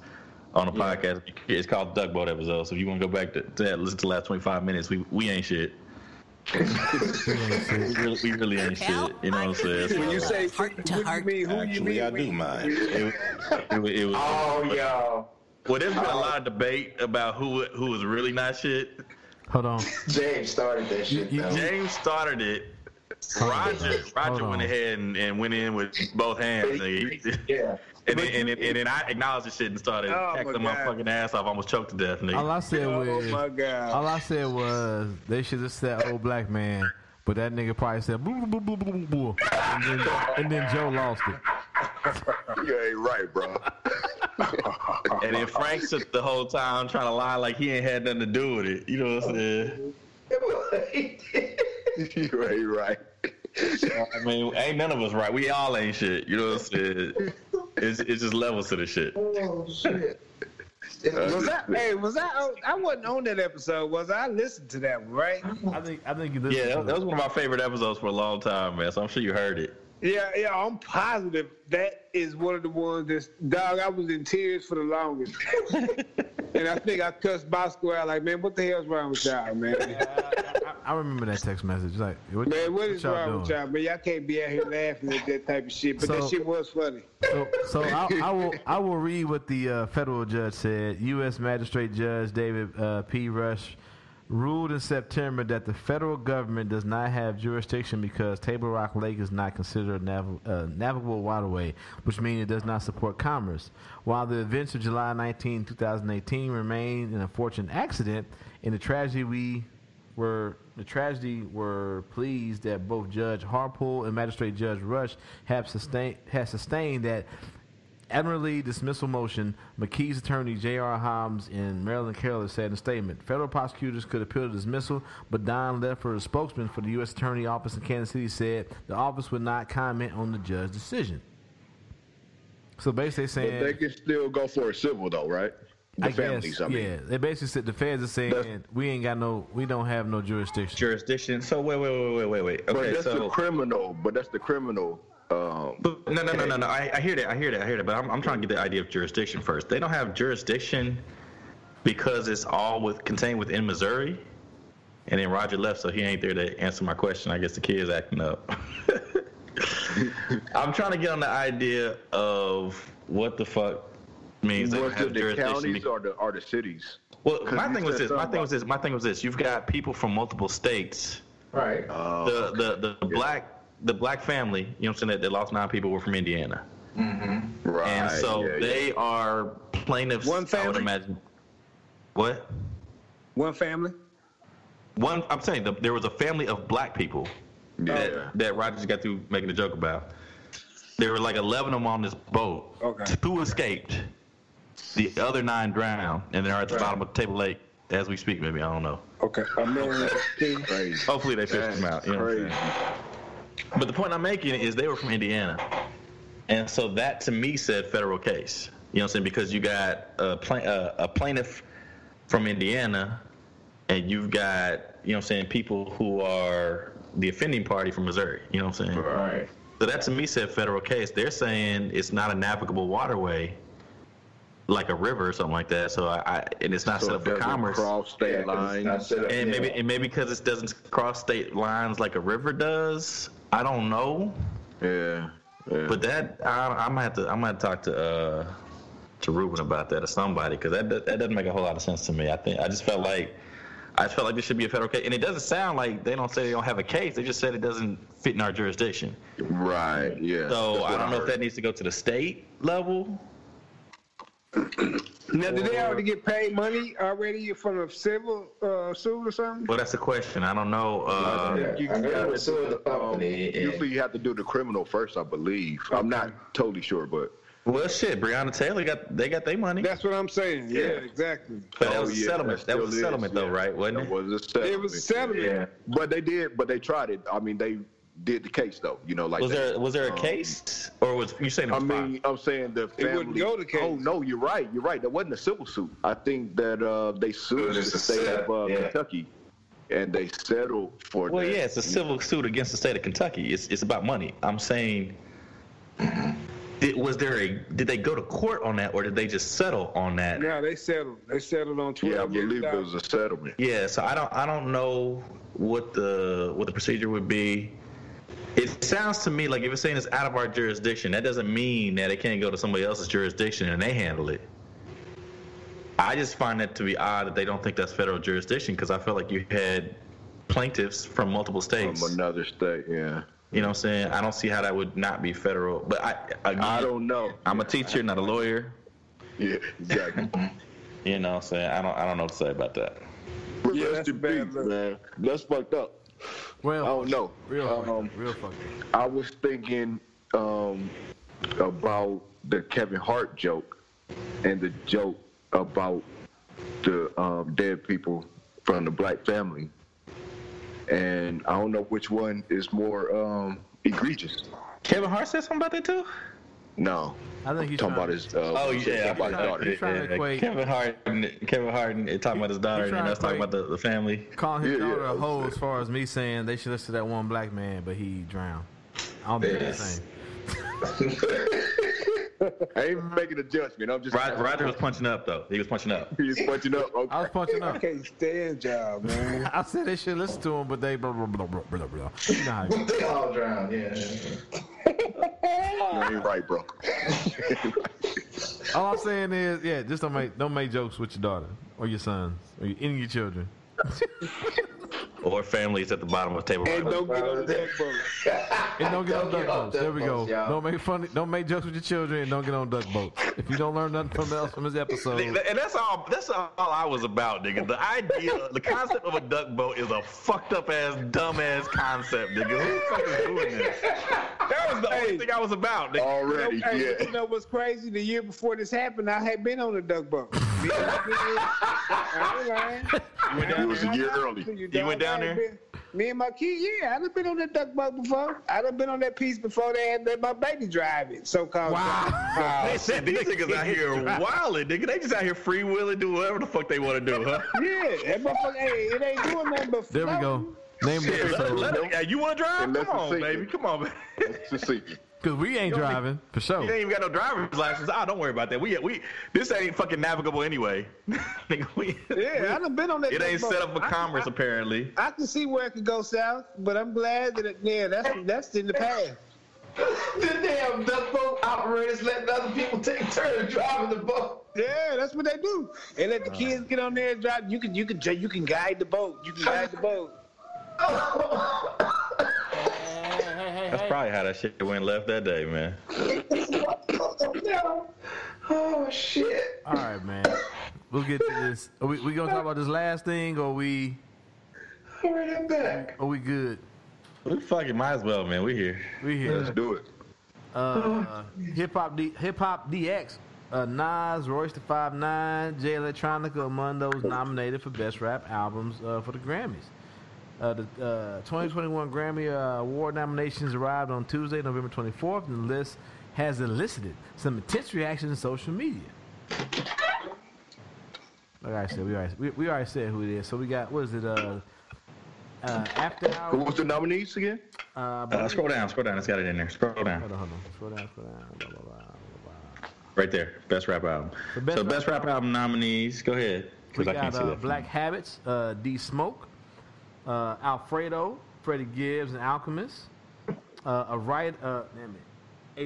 on the podcast. It's called Duck Boat episode. So if you want to go back to that, listen to the last 25 minutes. We ain't shit. we really ain't shit. You know what I'm saying? When you say heart to heart, I do mine. It was. Oh, yo. Well, there's been a lot of debate about who was really not shit. Hold on. James started that shit. James started it. Roger went ahead and went in with both hands. Yeah. And then I acknowledged the shit and started hacking my fucking ass off. Almost choked to death, nigga. All I said was they should have said old black man, but that nigga probably said boo, boo, boo, boo, boo, boo. And then Joe lost it. You ain't right, bro. And then Frank took the whole time trying to lie like he ain't had nothing to do with it. You know what I'm saying? You ain't right. I mean, ain't none of us right. We all ain't shit. You know what I'm saying? It's just levels to the shit. Oh, shit. I wasn't on that episode, was I? I listened to that one, right? I think you listened. Yeah, that was one of my favorite episodes for a long time, man. So I'm sure you heard it. Yeah, I'm positive that is one of the ones that's, dog, I was in tears for the longest. And I think I cussed Bosco out like, man, what the hell's wrong with y'all, man? I remember that text message. Like, what is wrong with y'all, man? Y'all can't be out here laughing at that type of shit, but that shit was funny. So I will read what the federal judge said. U.S. Magistrate Judge David P. ruled in September that the federal government does not have jurisdiction because Table Rock Lake is not considered a navigable waterway, which means it does not support commerce. While the events of July 19, 2018 remain an unfortunate accident, in the tragedy we're pleased that both Judge Harpool and Magistrate Judge Rush has sustained that admirably dismissal motion. McKee's attorney J.R. Hobbs and Marilyn Carroll said in a statement, federal prosecutors could appeal the dismissal, but Don Leffler, a spokesman for the U.S. Attorney Office in Kansas City, said the office would not comment on the judge's decision. So basically saying... But they can still go for a civil, though, right? The families, I mean. Yeah, they basically said the feds are saying we don't have no jurisdiction. Jurisdiction. So wait. Okay, but that's the criminal. No. I hear that. But I'm trying to get the idea of jurisdiction first. They don't have jurisdiction because it's all contained within Missouri. And then Roger left, so he ain't there to answer my question. I guess the kid's acting up. I'm trying to get on the idea of what the fuck means they don't have jurisdiction. The counties or the cities? Well, my thing was this. You've got people from multiple states. Right. The black family, you know what I'm saying, that lost 9 people were from Indiana. Mm-hmm. Right. And so they are plaintiffs. One family? I would imagine. What? One family? I'm saying there was a family of black people that Rogers got through making a joke about. There were like 11 of them on this boat. Okay. 2 escaped. The other 9 drowned, and they're at the bottom of Table Lake as we speak. Maybe, I don't know. Okay. Hopefully they fished them out. You know what I'm saying? But the point I'm making is they were from Indiana, and so that to me said federal case. You know what I'm saying? Because you got a plaintiff from Indiana, and you've got, you know what I'm saying, people who are the offending party from Missouri. You know what I'm saying? Right. So that to me said federal case. They're saying it's not a navigable waterway, like a river or something like that. So and it's not set up for commerce. Cross state lines. And maybe because it doesn't cross state lines like a river does. I don't know. Yeah. But that I'm gonna have to talk to Ruben about that or somebody, because that doesn't make a whole lot of sense to me. I just felt like this should be a federal case, and it doesn't sound like they don't say they don't have a case. They just said it doesn't fit in our jurisdiction. Right. Yeah. So I don't know if that needs to go to the state level. Now, did they already get paid money already from a civil suit or something? Well, that's the question. I don't know. Usually you have to do the criminal first, I believe. I'm not totally sure, but. Well, shit, Breonna Taylor got their money. That's what I'm saying. Yeah, exactly. But that was a settlement. That was a settlement, though, right? Wasn't it? It was a settlement. It was a settlement. Yeah. But they tried it. I mean, they did the case, though. You know, like was there a case, or was you saying? I'm saying the family. It wouldn't go to case. Oh no, you're right. That wasn't a civil suit. I think that they sued the state of Kentucky, and they settled for. Well, yeah, it's a civil suit against the state of Kentucky. It's about money. I'm saying. Did they go to court on that, or did they just settle on that? Yeah, they settled. They settled on 12. Yeah, I believe it was a settlement. Yeah, so I don't know what the procedure would be. It sounds to me like if it's saying it's out of our jurisdiction, that doesn't mean that it can't go to somebody else's jurisdiction and they handle it. I just find that to be odd that they don't think that's federal jurisdiction, because I felt like you had plaintiffs from multiple states. From another state, yeah. You know what I'm saying? I don't see how that would not be federal. But I don't know. I'm a teacher, not a lawyer. Yeah, exactly. You know what I'm saying? I don't know what to say about that. Yeah, that's bad, man. That's fucked up. Well, I don't know. Real fucked up. I was thinking about the Kevin Hart joke and the joke about the dead people from the black family. And I don't know which one is more egregious. Kevin Hart said something about that too? No. I think he's talking about his about his daughter. Kevin Hart and talking about his daughter, and us talking about the family. Calling his daughter a hoe, as far as me saying they should listen to that one black man, but he drowned. I don't think it's the same. I ain't making a judgment. I'm just. Roger was punching up though. He was punching up. He was punching up. Okay. I was punching up. I can't stand y'all, man. I said they should listen to him, but they blah blah blah blah blah blah. You know how they all drowned. Yeah. You ain't right, bro. All I'm saying is, just don't make jokes with your daughter or your sons or any of your children. Or families at the bottom of the table. And don't get on the duck boat. And don't get on duck boats. There we go. Don't make jokes with your children and don't get on duck boats. If you don't learn nothing from this episode. And that's all I was about, nigga. The idea, the concept of a duck boat is a fucked up ass, dumb ass concept, nigga. Who the fuck is doing this? That was the only thing I was about, nigga. Already, You know what's crazy? The year before this happened, I had been on a duck boat. It was a year early. You went down there? Me and my kid, yeah. I'd have been on that duck boat before. I'd have been on that piece before they had let my baby drive it. So-called. Wow. They said these niggas out here wilding, nigga. They just out here freewheeling, do whatever the fuck they want to do, huh? Yeah. That motherfucker, hey, it ain't doing nothing but There we go. Name the episode. You want to drive? Come on, baby. Come on, baby. Let's just see. Because we ain't driving, for sure. You ain't even got no driver's license. Don't worry about that. This ain't fucking navigable anyway. I done been on that. It ain't set up for commerce, apparently. I can see where it could go south, but I'm glad that that's in the past. The damn duck boat operators letting other people take turns driving the boat. Yeah, that's what they do. They let the kids get on there and drive. You can guide the boat. You can guide the boat. That's probably how that shit went left that day, man. Oh shit! All right, man. We'll get to this. Are we gonna talk about this last thing, or we? I'm back. Are we good? We fucking might as well, man. We here. Let's do it. Hip Hop DX. Nas, Royce the 5'9", J Electronica among those nominated for Best Rap Albums for the Grammys. The 2021 Grammy Award nominations arrived on Tuesday, November 24th, and the list has elicited some intense reaction in social media. Like I said, we already said who it is. So we got, what is it? After Hours. Who was the nominees again? Scroll down. It's got it in there. Scroll down. Hold on. Scroll down. Blah, blah, blah. Right there. Best Rap Album. Best Rap Album nominees. Go ahead. We got Black Habits, D Smoke, Alfredo, Freddie Gibbs, and Alchemist. A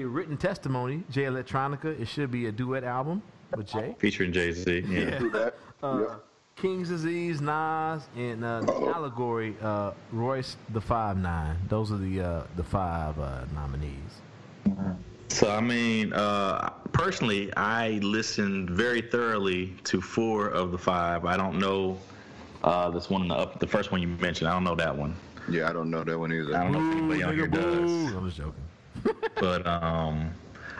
written testimony, J Electronica. It should be a duet album with Jay. Featuring Jay-Z. Yeah. King's Disease, Nas, and Allegory, Royce the 5'9". Those are the five nominees. So, I mean, personally, I listened very thoroughly to 4 of the 5. I don't know this one, the first one you mentioned. I don't know that one. Yeah, I don't know that one either. I don't know if anybody on here does. I'm just joking. But,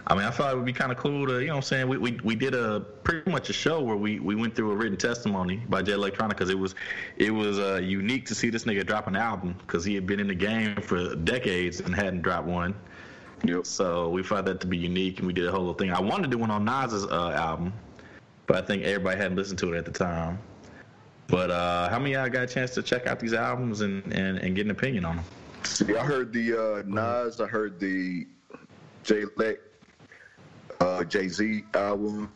I mean, I thought it would be kind of cool to, you know what I'm saying, we did pretty much a show where we went through a written testimony by J Electronica, because it was unique to see this nigga drop an album, because he had been in the game for decades and hadn't dropped one. Yep. So we found that to be unique, and we did a whole little thing. I wanted to do one on Nas's album, but I think everybody hadn't listened to it at the time. But how many of y'all got a chance to check out these albums and get an opinion on them? See, I heard the Nas, I heard the J-Lec, Jay-Z album.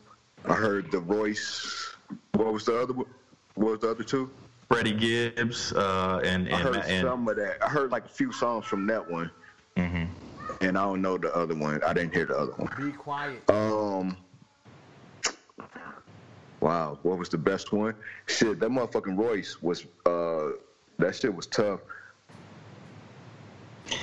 I heard the Royce. What was the other one? What was the other two? Freddie Gibbs and I heard some of that. I heard like a few songs from that one. Mm-hmm. And I don't know the other one. I didn't hear the other one. Be quiet. Wow, what was the best one? Shit, that motherfucking Royce was that shit was tough.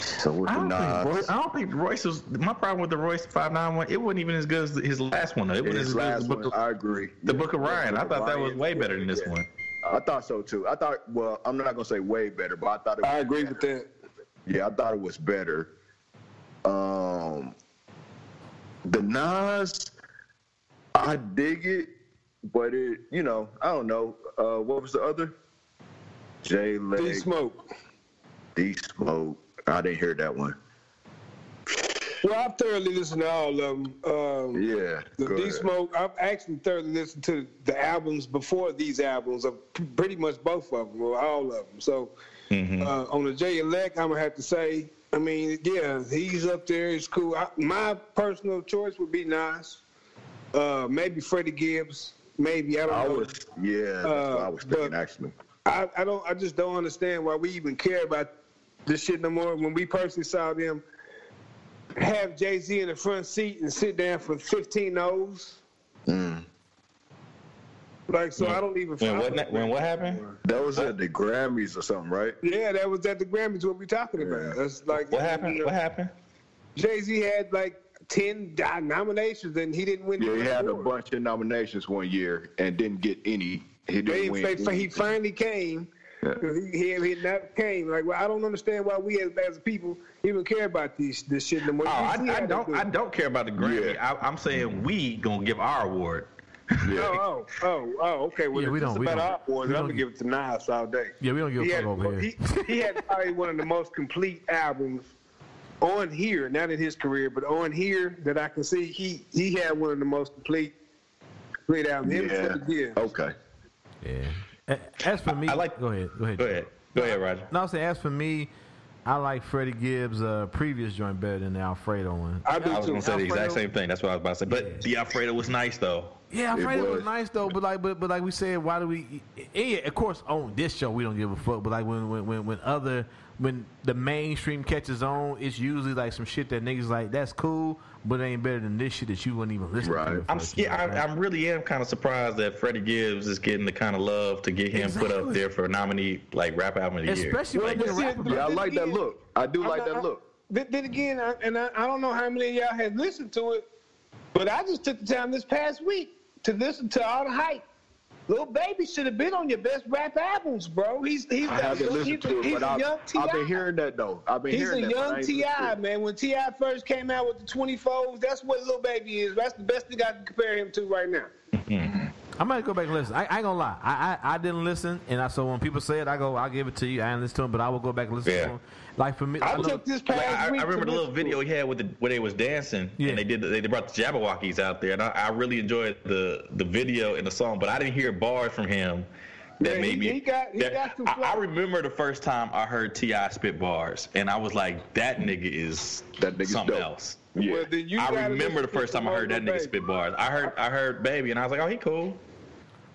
So with the Nas, I don't think Royce was. My problem with the Royce 5'9" one, it wasn't even as good as his last one. It wasn't his last one. I agree. The Book of Ryan. I thought that was way better than this one. I thought so too. I thought. Well, I'm not gonna say way better, but I thought it was. I agree with that. Yeah, I thought it was better. The Nas, I dig it, but it, you know, I don't know. What was the other? J-Leg. D Smoke. D Smoke. I didn't hear that one. Well, I've thoroughly listened to all of them. Yeah. The D Smoke, I've actually thoroughly listened to the albums before these albums, of pretty much both of them, or all of them. So on the J-Elect, I'm going to have to say, I mean, yeah, he's up there. It's cool. My personal choice would be Nas. Maybe Freddie Gibbs. Maybe, I don't know. That's what I was thinking, actually. I just don't understand why we even care about this shit no more. When we personally saw them have Jay-Z in the front seat and sit down for 15 no's. Like, so I don't even. When what happened? That was at the Grammys or something, right? Yeah, that was at the Grammys. What we talking about? That's like what happened? What happened? Jay-Z had like 10 nominations and he didn't win. Yeah, he had a bunch of nominations one year and didn't get any. He didn't win. He finally came. Yeah. He never came. Like, well, I don't understand why we as a people even care about this shit no more. I don't care about the Grammy. Yeah. I'm saying we gonna give our award. Yeah. Okay. Well, we don't. Our awards, I'm gonna give it to Nas all day. Yeah, we don't give a fuck over here. He had probably one of the most complete albums on here, not in his career, but on here that I can see. He had one of the most complete albums. Yeah. Okay. Yeah. As for me, go ahead, Roger. No, I'm saying as for me, I like Freddie Gibbs' previous joint better than the Alfredo one. I was gonna say the exact same thing. That's what I was about to say. But the Alfredo was nice though. Yeah, Alfredo was nice though. But like we said, why do we? Yeah, of course, on this show we don't give a fuck. But like when the mainstream catches on, it's usually like some shit that niggas like that's cool, but it ain't better than this shit that you wouldn't even listen to. I really am kind of surprised that Freddie Gibbs is getting the kind of love to get him put up there for a nominee like rap album of the year. Especially when you're rapper. Yeah, I like that look. I do like that look. Then again, I don't know how many of y'all had listened to it, but I just took the time this past week to listen to all the hype. Lil Baby should have been on your best rap albums, bro. He's a young T.I. I've been hearing that though. He's a young T.I., man. When T.I. first came out with the 24s, that's what Lil Baby is. That's the best thing I can compare him to right now. I might go back and listen. I ain't gonna lie. I didn't listen, and so when people say it, I'll give it to you. I didn't listen to him, but I will go back and listen to him. Like for me, I took this past week. I remember the little video he had where they was dancing, and they brought the Jabberwockies out there, and I really enjoyed the video and the song, but I didn't hear bars from him. That maybe I remember the first time I heard T.I. spit bars, and I was like, that nigga is something dope. Else. Yeah. Well, I remember the first time I heard that nigga spit bars. I heard Baby, and I was like, oh, he cool.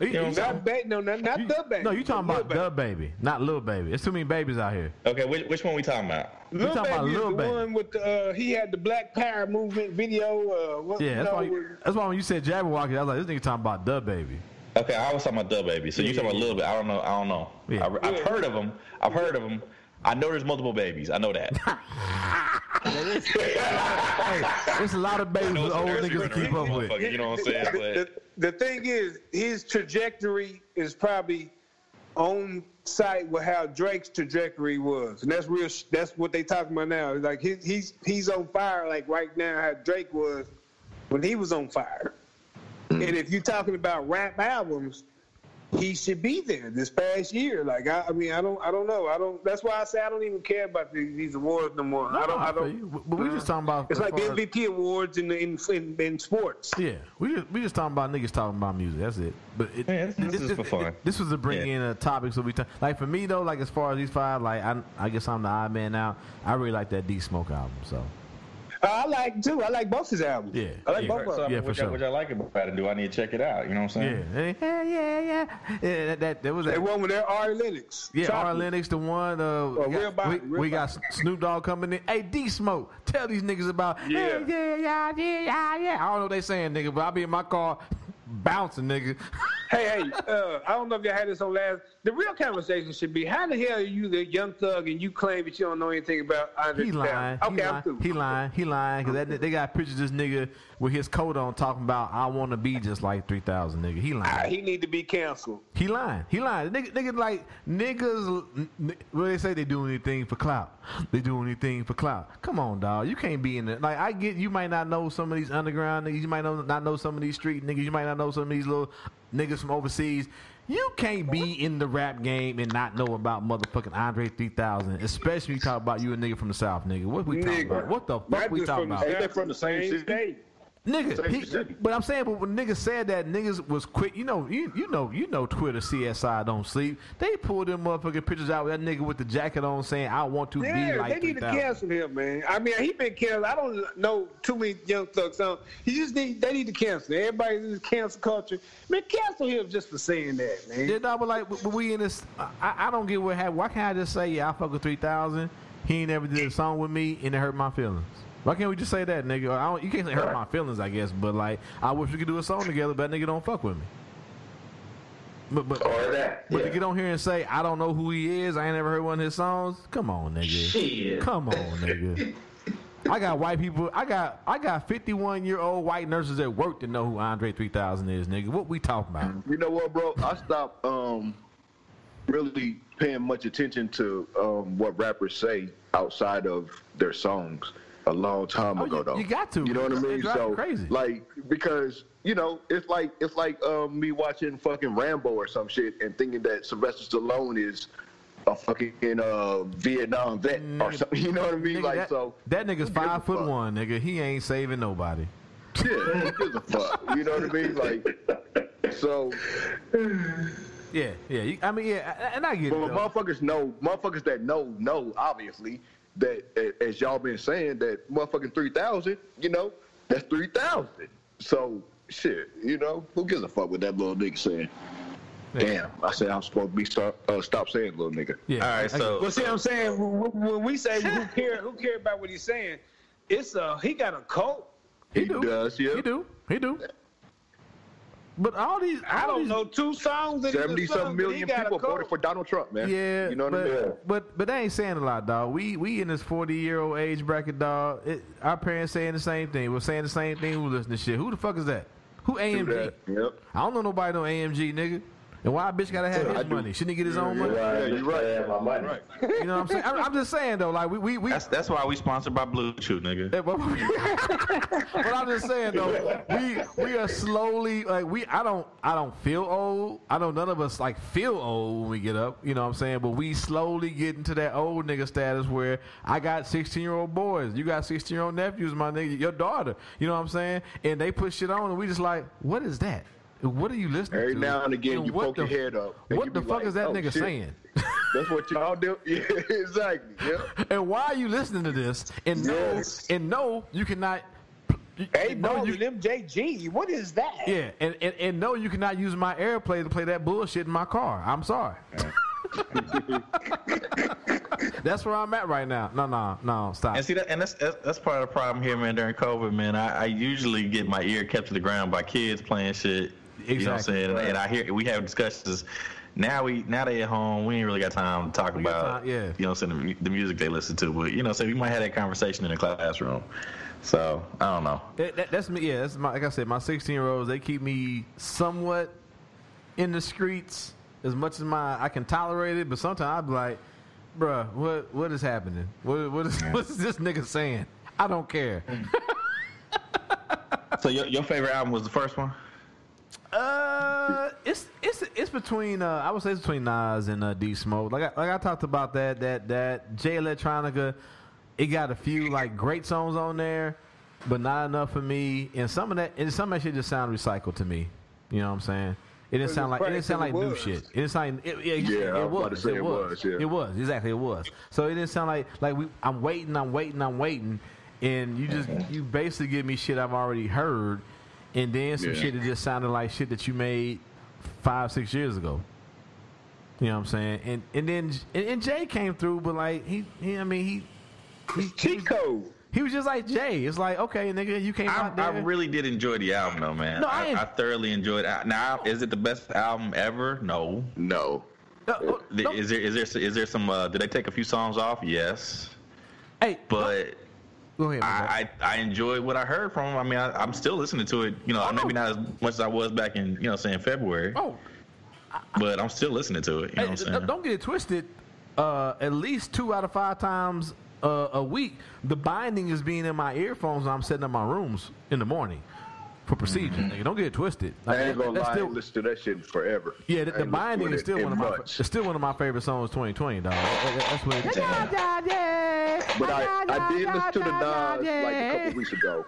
Not the Baby. No, you talking about the Baby, not Lil Baby. There's too many babies out here. Okay, which one we talking about? Lil Baby is the one with he had the Black Power movement video. That's why when you said Jabberwocky, I was like, this nigga talking about the Baby. Okay, I was talking about the Baby. So you talking about a little bit? I don't know. Yeah. I've heard of him. I know there's multiple babies. I know that. There's a lot of babies with old niggas to keep up with. You know what I'm saying? The thing is, his trajectory is probably on site with how Drake's trajectory was, and that's real. That's what they talking about now. Like he's on fire like right now how Drake was when he was on fire. And if you're talking about rap albums, he should be there this past year. Like I don't know. That's why I say I don't even care about these awards no more. I don't. But we just talking about. It's like the MVP awards in sports. Yeah, we just talking about niggas talking about music. That's it. But this is for fun. This was to bring in a topic so we like for me though. Like as far as these five, like I guess I'm the odd man now. I really like that D Smoke album. So. I like it too. I like both his albums. Yeah, I like both of them. Yeah, for sure. Which I like about it. Do I need to check it out? You know what I'm saying? Yeah. That was that one with their Ari Lennox. Yeah, Ari Lennox, the one. We got Snoop Dogg coming in. Hey, D Smoke, tell these niggas about. Yeah. I don't know what they saying, nigga, but I'll be in my car bouncing, nigga. Hey, I don't know if y'all had this on last. The real conversation should be, how the hell are you the young thug and you claim that you don't know anything about Andre? He lying. Okay, I'm through. He lying. Because they got pictures of this nigga with his coat on talking about, I want to be just like 3,000, nigga. He lying. He need to be canceled. He lying. Niggas like, well, they say they do anything for clout. Come on, dog. You can't be in there. Like, I get, you might not know some of these underground niggas. You might not know some of these street niggas. You might not know some of these little niggas from overseas. You can't be in the rap game and not know about motherfucking Andre 3000, especially when you talk about you a nigga from the South, nigga. What we talking about? What the fuck we talking about? Ain't they from the same state? Nigga, but I'm saying, but when niggas said that, niggas was quick. You know, Twitter CSI don't sleep. They pulled them motherfucking pictures out with that nigga with the jacket on, saying, "I want to be like." They need to cancel him, man. I mean, he been canceled. I don't know too many young thugs. So they need to cancel. Everybody's in this cancel culture. Man, cancel him just for saying that, man. Yeah, no, but like, but we in this. I don't get what happened. Why can't I just say, yeah, I fuck with 3000. He ain't never did a song with me, and it hurt my feelings. Why can't we just say that, nigga? You can't say hurt my feelings, I guess, but like, I wish we could do a song together, but that nigga don't fuck with me. But to get on here and say I don't know who he is, I ain't never heard one of his songs. Come on, nigga. Shit. Come on, nigga. I got white people. I got 51-year-old white nurses at work that know who Andre 3000 is, nigga. What we talking about? You know what, bro? I stopped really paying much attention to what rappers say outside of their songs a long time ago, though. You got to. You know what I mean? So, crazy. like, because it's like me watching fucking Rambo or some shit and thinking that Sylvester Stallone is a fucking Vietnam vet or something. You know what I mean? Nigga, that nigga's 5'1", nigga. He ain't saving nobody. Yeah, who gives a fuck? You know what I mean? Like, so. Yeah. And I get it. But motherfuckers that know, obviously, that as y'all been saying, that motherfucking 3000, that's 3000. So, shit, who gives a fuck what that little nigga saying? Damn, I said I'm supposed to be stop saying little nigga. Yeah. All right, so. Well, see what I'm saying? When we say who care about what he's saying, it's he got a cult. He does, yeah. He do. But I don't know 2 songs. 70-some million people voted for Donald Trump, man. Yeah, you know what I mean? But they ain't saying a lot, dog. We in this 40-year-old age bracket, dog. Our parents saying the same thing. We're saying the same thing. Who listen to shit? Who the fuck is that? Who AMG? Yep. I don't know nobody no AMG, nigga. And why a bitch gotta have his money? Shouldn't he get his own money? Yeah, you're right. My money. Right. You know what I'm saying? I'm just saying though, like we. That's why we sponsored by Blue Chew, nigga. But I'm just saying though, we are slowly like I don't feel old. I know none of us like feel old when we get up. You know what I'm saying? But we slowly get into that old nigga status where I got 16-year-old boys, you got 16-year-old nephews, my nigga, your daughter. You know what I'm saying? And they put shit on, and we just like, what is that? What are you listening to? Every now and again, you poke your head up. What the fuck is that nigga saying? That's what y'all do. Yeah, exactly. Yeah. And why are you listening to this? And no, you cannot. Hey, no, you them JG. What is that? Yeah, and no, you cannot use my AirPlay to play that bullshit in my car. I'm sorry. That's where I'm at right now. No, stop. And see that's part of the problem here, man. During COVID, man, I usually get my ear kept to the ground by kids playing shit. Exactly. You know what I'm saying? Right. And I hear we have discussions. Now they at home. We ain't really got time to talk about you know what I'm saying, the music they listen to. But you know, so we might have that conversation in the classroom. So I don't know. That's me. Yeah, that's my, like I said, my 16-year-olds. They keep me somewhat in the streets as much as I can tolerate it. But sometimes I be like, bruh, what is happening? What is this nigga saying? I don't care. So your favorite album was the first one? It's between I would say it's between Nas and D Smoke. Like I talked about that J Electronica. It got a few like great songs on there, but not enough for me. And some of that shit just sound recycled to me. You know what I'm saying? It didn't sound like new shit. It didn't sound. It was exactly. So it didn't sound like I'm waiting, and you basically give me shit I've already heard, and then some shit that just sounded like shit that you made 5-6 years ago. You know what I'm saying? And then Jay came through, but like he code. He was just like Jay. It's like, okay, nigga, you came out there. I really did enjoy the album, though, man. No, I thoroughly enjoyed it. Now, is it the best album ever? No. Is there some? Did they take a few songs off? Yes. Hey, but go ahead. I enjoyed what I heard from him. I mean, I'm still listening to it. You know, maybe not as much as I was back in February. Oh. But I'm still listening to it. You know what I'm saying? Don't get it twisted. At least 2 out of 5 times a week, the binding is being in my earphones when I'm setting up my rooms in the morning for procedure. Nigga, don't get it twisted. Like, I ain't gonna lie, I listen to that shit forever. Yeah, the binding is still one of my favorite songs, 2020, dog. That's what it is. But I did listen to the Nas like a couple weeks ago.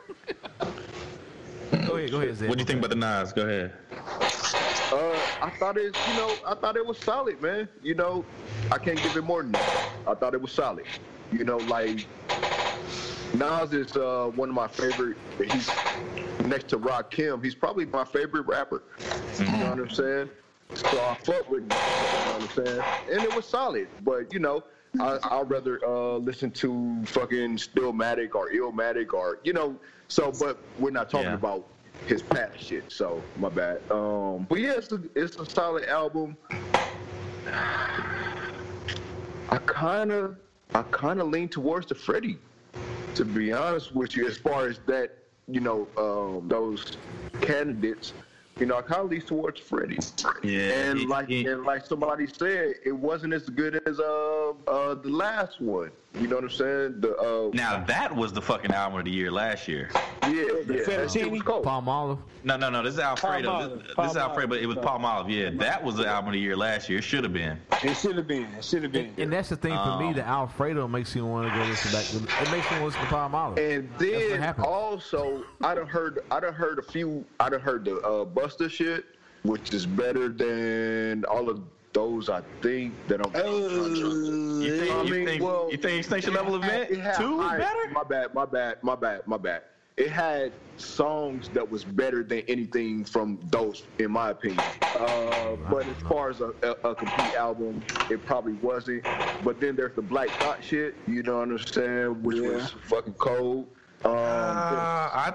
Go ahead, Zed. What do you think about the Nas? Go ahead. I thought it was solid, man. You know, I can't give it more than that. I thought it was solid. You know, like Nas is one of my favorite. He's next to Rakim. He's probably my favorite rapper. You know what I'm saying? So I fuck with him. You know what I'm saying? And it was solid. But you know, I'd rather listen to fucking Stillmatic or Illmatic or you know. So, but we're not talking about his past shit. So my bad. But yeah, it's a solid album. I kind of lean towards the Freddie, to be honest with you, as far as that, those candidates. I kind of lean towards Freddie. Yeah, and like somebody said, it wasn't as good as the last one. You know what I'm saying? Now that was the fucking album of the year last year. Yeah. Fettuccine? Palmolive. No. This is Alfredo. This is Alfredo, but it was Palmolive. Yeah, that was the album of the year last year. It should have been. It should have been. And that's the thing for me. The Alfredo makes you want to go listen back. It makes you want to listen to Palmolive. And then also, I done heard the Buster shit, which is better than all of those. I think that I'm. You think Extinction Level Event 2 is better? My bad. It had songs that was better than anything from those, in my opinion. But as far as a complete album, it probably wasn't. But then there's the Black Thought shit, you know what I'm saying, which was fucking cold. I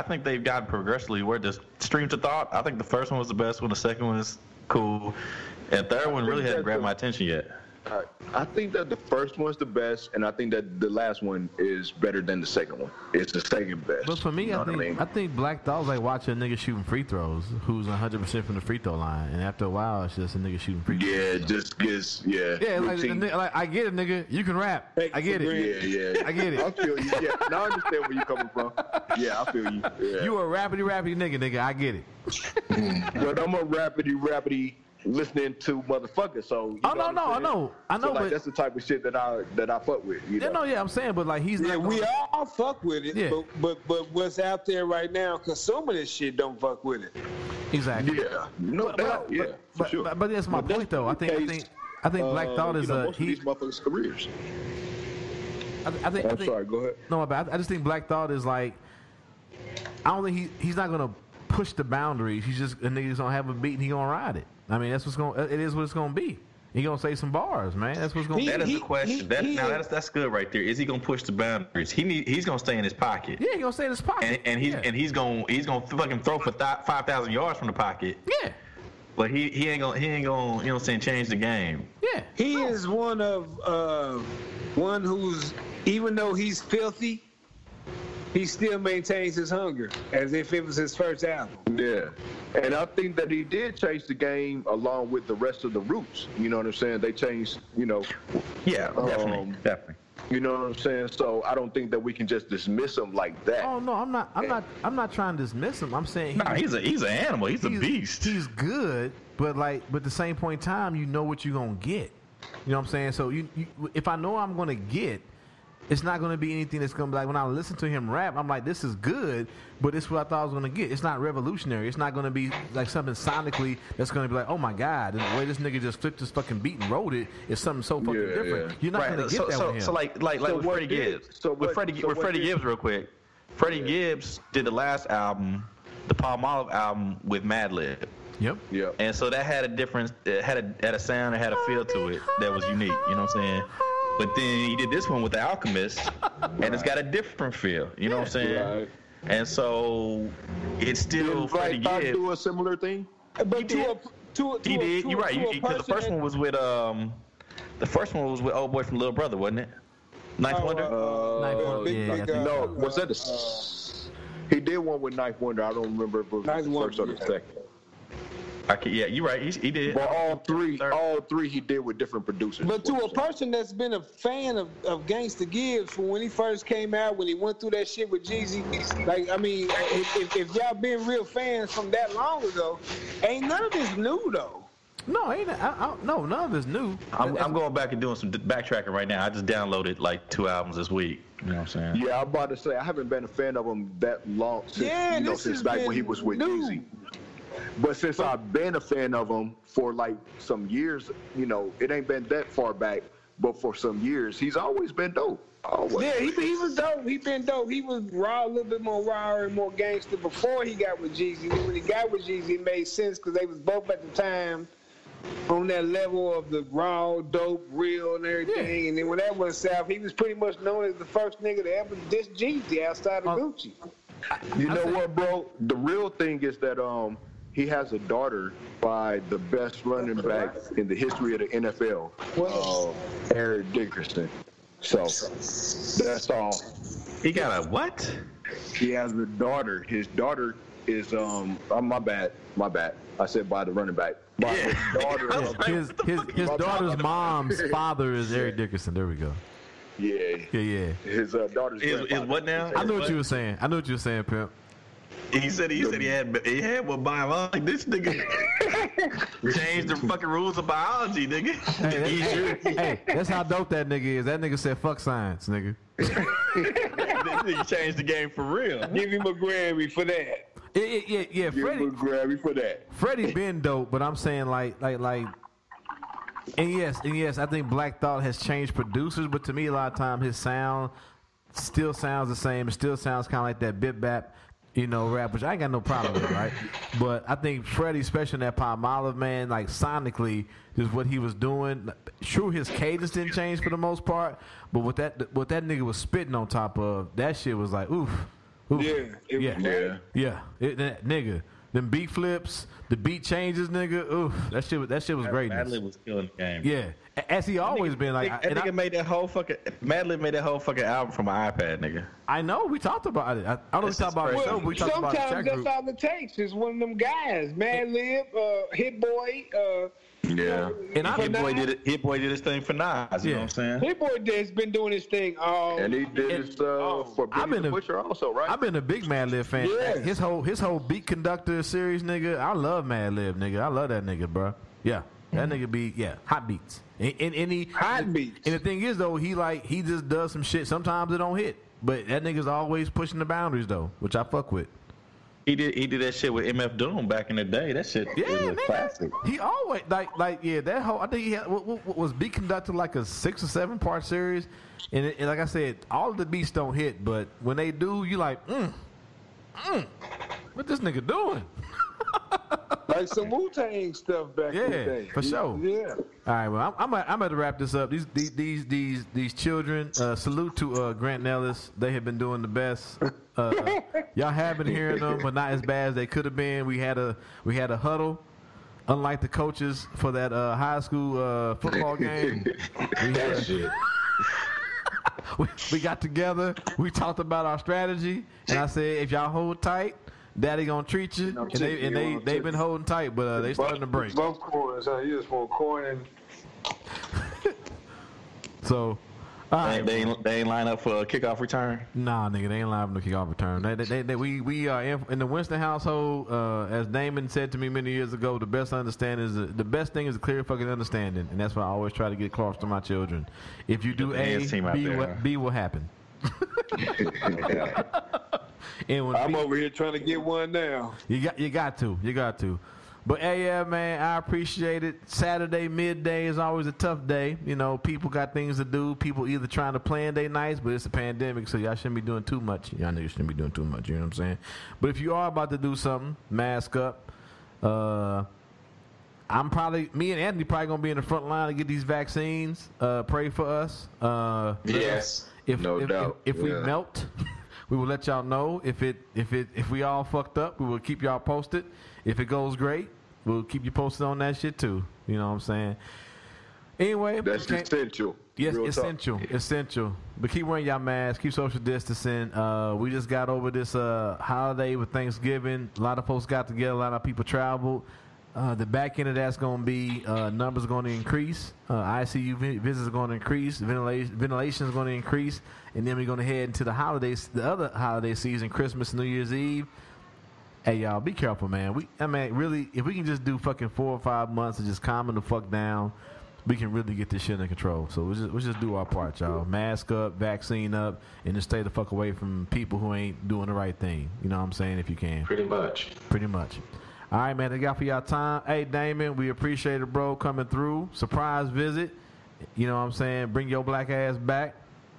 think they've gotten progressively where the Stream to Thought. I think the first one was the best one. The second one is cool, and the third one really hasn't grabbed my attention yet. I think that the first one's the best, and I think that the last one is better than the second one. It's the second best. But for me, I think Black Thought was like watching a nigga shooting free throws who's 100% from the free throw line, and after a while, it's just a nigga shooting free throws. Yeah, just gets like I get it, nigga. You can rap. I get it. Yeah. I get it. I feel you. Yeah, now I understand where you're coming from. Yeah, I feel you. Yeah. You a rappity nigga. I get it. But I'm a rappity listening to motherfuckers. So I know. So, like, that's the type of shit that I fuck with. I'm saying, but like he's not. We all fuck with it. Yeah. But what's out there right now, consuming this shit don't fuck with it. Exactly. Yeah. No doubt. Yeah. For sure. But that's my point though. I think Black Thought is most of these motherfuckers' careers. I'm sorry. Go ahead. No, but I just think Black Thought is like. I don't think he's not gonna push the boundaries. He's just a nigga's gonna have a beat and he gonna ride it. I mean, it is what it's gonna be. He gonna say some bars, man. That's what's gonna be. That is the question. That's good right there. Is he gonna push the boundaries? He's gonna stay in his pocket. Yeah, he's gonna stay in his pocket. And he's gonna fucking throw for 5,000 yards from the pocket. Yeah. But he ain't gonna you know what I'm saying, change the game. Yeah. He is one who's, even though he's filthy, he still maintains his hunger as if it was his first album. Yeah. And I think that he did change the game along with the rest of the Roots. You know what I'm saying? They changed, Yeah, definitely. You know what I'm saying? So I don't think that we can just dismiss him like that. Oh no, I'm not trying to dismiss him. I'm saying he's an animal. He's a beast. He's good, but at the same point in time, you know what you're gonna get. You know what I'm saying? So you if I know I'm gonna get, it's not going to be anything that's going to be like, when I listen to him rap, I'm like, this is good, but it's what I thought I was going to get. It's not revolutionary. It's not going to be like something sonically that's going to be like, oh my God, and the way this nigga just flipped this fucking beat and wrote it is something so fucking different. Yeah. You're not going to get that with him. So like with Freddie Gibbs. With Freddie Gibbs real quick. Freddie Gibbs did the last album, the Palmolive album, with Madlib. Yep. And so that had a difference. It had a sound, it had a feel to it that was unique. You know what I'm saying? But then he did this one with The Alchemist, and it's got a different feel. You know what I'm saying? Right. And so it's still Freddie Gibbs. Do a similar thing? But he did. You're right. Because the first one was with old boy from Little Brother, wasn't it? Ninth Wonder. No, was that he did one with Ninth Wonder. I don't remember if it was the first or the second. Yeah, you're right. He did. But all three he did with different producers. But to a person that's been a fan of Gangsta Gibbs from when he first came out, when he went through that shit with Jeezy, like, I mean, if y'all been real fans from that long ago, ain't none of this new though. No, no, none of it's new. I'm going back and doing some backtracking right now. I just downloaded like 2 albums this week. You know what I'm saying? Yeah, I'm about to say I haven't been a fan of him that long since back when he was with Jeezy. But since I've been a fan of him for like some years, it ain't been that far back, but for some years, he's always been dope. Always. Yeah, he was dope. He been dope. He was raw, a little bit more raw and more gangster before he got with Jeezy. When he got with Jeezy, it made sense because they was both at the time on that level of the raw, dope, real, and everything. Yeah. And then when that went south, he was pretty much known as the first nigga to ever diss Jeezy outside of Gucci. You know what, bro? The real thing is that he has a daughter by the best running back in the history of the NFL, Eric Dickerson. So that's all. He got a what? He has a daughter. His daughter is my bad. I said by the running back. By his daughter. His daughter's mom's father is Eric Dickerson. There we go. Yeah. His daughter's is what now? I know what you were saying. Pimp. He said he had one biology. This nigga changed the fucking rules of biology, nigga. Hey, that's how dope that nigga is. That nigga said fuck science, nigga. This nigga changed the game for real. Give him a Grammy for that. Yeah. Give him a Grammy for that. Freddie been dope, but I'm saying like. And yes, I think Black Thought has changed producers, but to me, a lot of time his sound still sounds the same. It still sounds kind of like that bip bap, rap, which I ain't got no problem with, right? But I think Freddie, especially in that Palmolive, man, like sonically, just what he was doing. Sure, his cadence didn't change for the most part, but what that nigga was spitting on top of, that shit was like, oof. Yeah. Nigga. Them beat flips, the beat changes, nigga. Oof, that shit was greatness. Madlib was killing the game. Yeah, as he always been. Like, Madlib made that whole fucking album from an iPad, nigga. I know. We talked about it. I don't know if we talked about it. Show, we talked about sometimes that's all it takes. Is one of them guys, Madlib, Hit Boy. Yeah, and Hit Boy did it. Hit Boy did his thing for Nas. You know what I'm saying? Hit Boy has been doing his thing all. And he did his for Benny the Butcher also, right? I've been a big Madlib fan. Yeah. His whole Beat Conductor series, nigga. I love Madlib, nigga. I love that nigga, bro. Yeah, that nigga be hot beats. Hot beats. And the thing is though, he just does some shit. Sometimes it don't hit, but that nigga's always pushing the boundaries though, which I fuck with. He did that shit with MF Doom back in the day. That shit was a classic. He always that whole. I think he had what was Beat Conductor like a 6 or 7 part series, and like I said, all of the beats don't hit, but when they do, you like, what this nigga doing? Like some Wu-Tang stuff back in the day. For sure. Yeah. All right, well, I'm going to wrap this up. These children, salute to Grant Nellis. They have been doing the best. Y'all have been hearing them, but not as bad as they could have been. We had a huddle. Unlike the coaches for that high school football game, we got together. We talked about our strategy, and I said, if y'all hold tight, Daddy gonna treat you, and they've been holding tight, but they starting to break. Both corners, you just want cornering. So, right. They ain't line up for a kickoff return. Nah, nigga, they ain't line up for a kickoff return. We are in the Winston household. As Damon said to me many years ago, the best thing is a clear fucking understanding, and that's why I always try to get across to my children. If you do A, B will happen. I'm over here trying to get one now. You got to. But hey, yeah, man, I appreciate it. Saturday midday is always a tough day. People got things to do. People either trying to plan their nights, but it's a pandemic, so y'all shouldn't be doing too much. Y'all niggas shouldn't be doing too much. You know what I'm saying? But if you are about to do something, mask up. Me and Anthony probably gonna be in the front line to get these vaccines. Pray for us. Yes. No doubt. If we melt, we will let y'all know. If we all fucked up, we will keep y'all posted. If it goes great, we'll keep you posted on that shit too. You know what I'm saying? Anyway, that's essential. Yes, essential. But keep wearing y'all masks. Keep social distancing. We just got over this holiday with Thanksgiving. A lot of folks got together. A lot of people traveled. The back end of that's going to be numbers are going to increase. ICU visits are going to increase. Ventilation is going to increase. And then we're going to head into the holidays, the other holiday season, Christmas, New Year's Eve. Hey, y'all, be careful, man. Really, if we can just do fucking 4 or 5 months of just calming the fuck down, we can really get this shit under control. So we'll just do our part, y'all. Mask up, vaccine up, and just stay the fuck away from people who ain't doing the right thing. You know what I'm saying? If you can. Pretty much. All right, man. Thank y'all for y'all time. Hey, Damon, we appreciate it, bro, coming through. Surprise visit. You know what I'm saying? Bring your black ass back.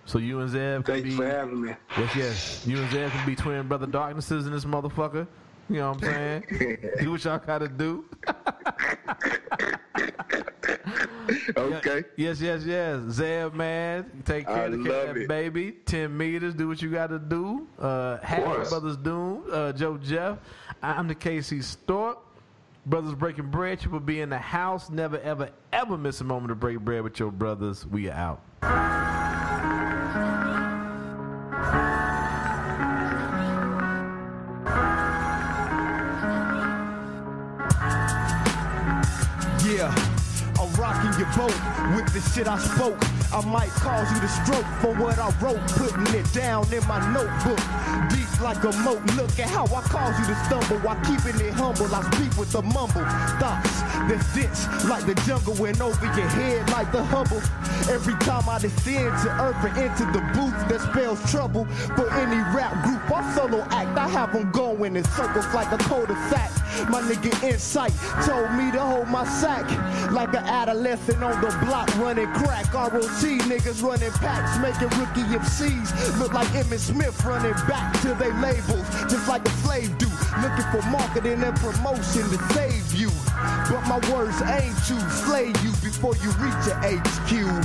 So you and Zev can Thank you for having me. Yes. You and Zev can be twin brother darknesses in this motherfucker. You know what I'm saying? Do what y'all gotta do. Okay. Yes. Zeb, man, take care of that baby. 10 meters, do what you got to do. Happy Brothers Doom, Joe Jeff. I'm the KC Stork. Brothers Breaking Bread. You will be in the house. Never, ever, ever miss a moment to break bread with your brothers. We are out. Yeah, I'm rocking your boat with the shit I spoke. I might cause you to stroke for what I wrote, putting it down in my notebook. Deep like a moat, look at how I cause you to stumble while keeping it humble. I speak with a mumble, thoughts that's dense like the jungle and over your head like the Hubble. Every time I descend to earth and into the booth, that spells trouble for any rap group or solo act. I have them going in circles like a cul-de-sac. My nigga Insight told me to hold my sack like an adolescent on the block running crack. ROT niggas running packs, making rookie MCs look like Emmitt Smith running back to their labels, just like a slave do, looking for marketing and promotion to save you. But my words aim to slay you before you reach your HQ.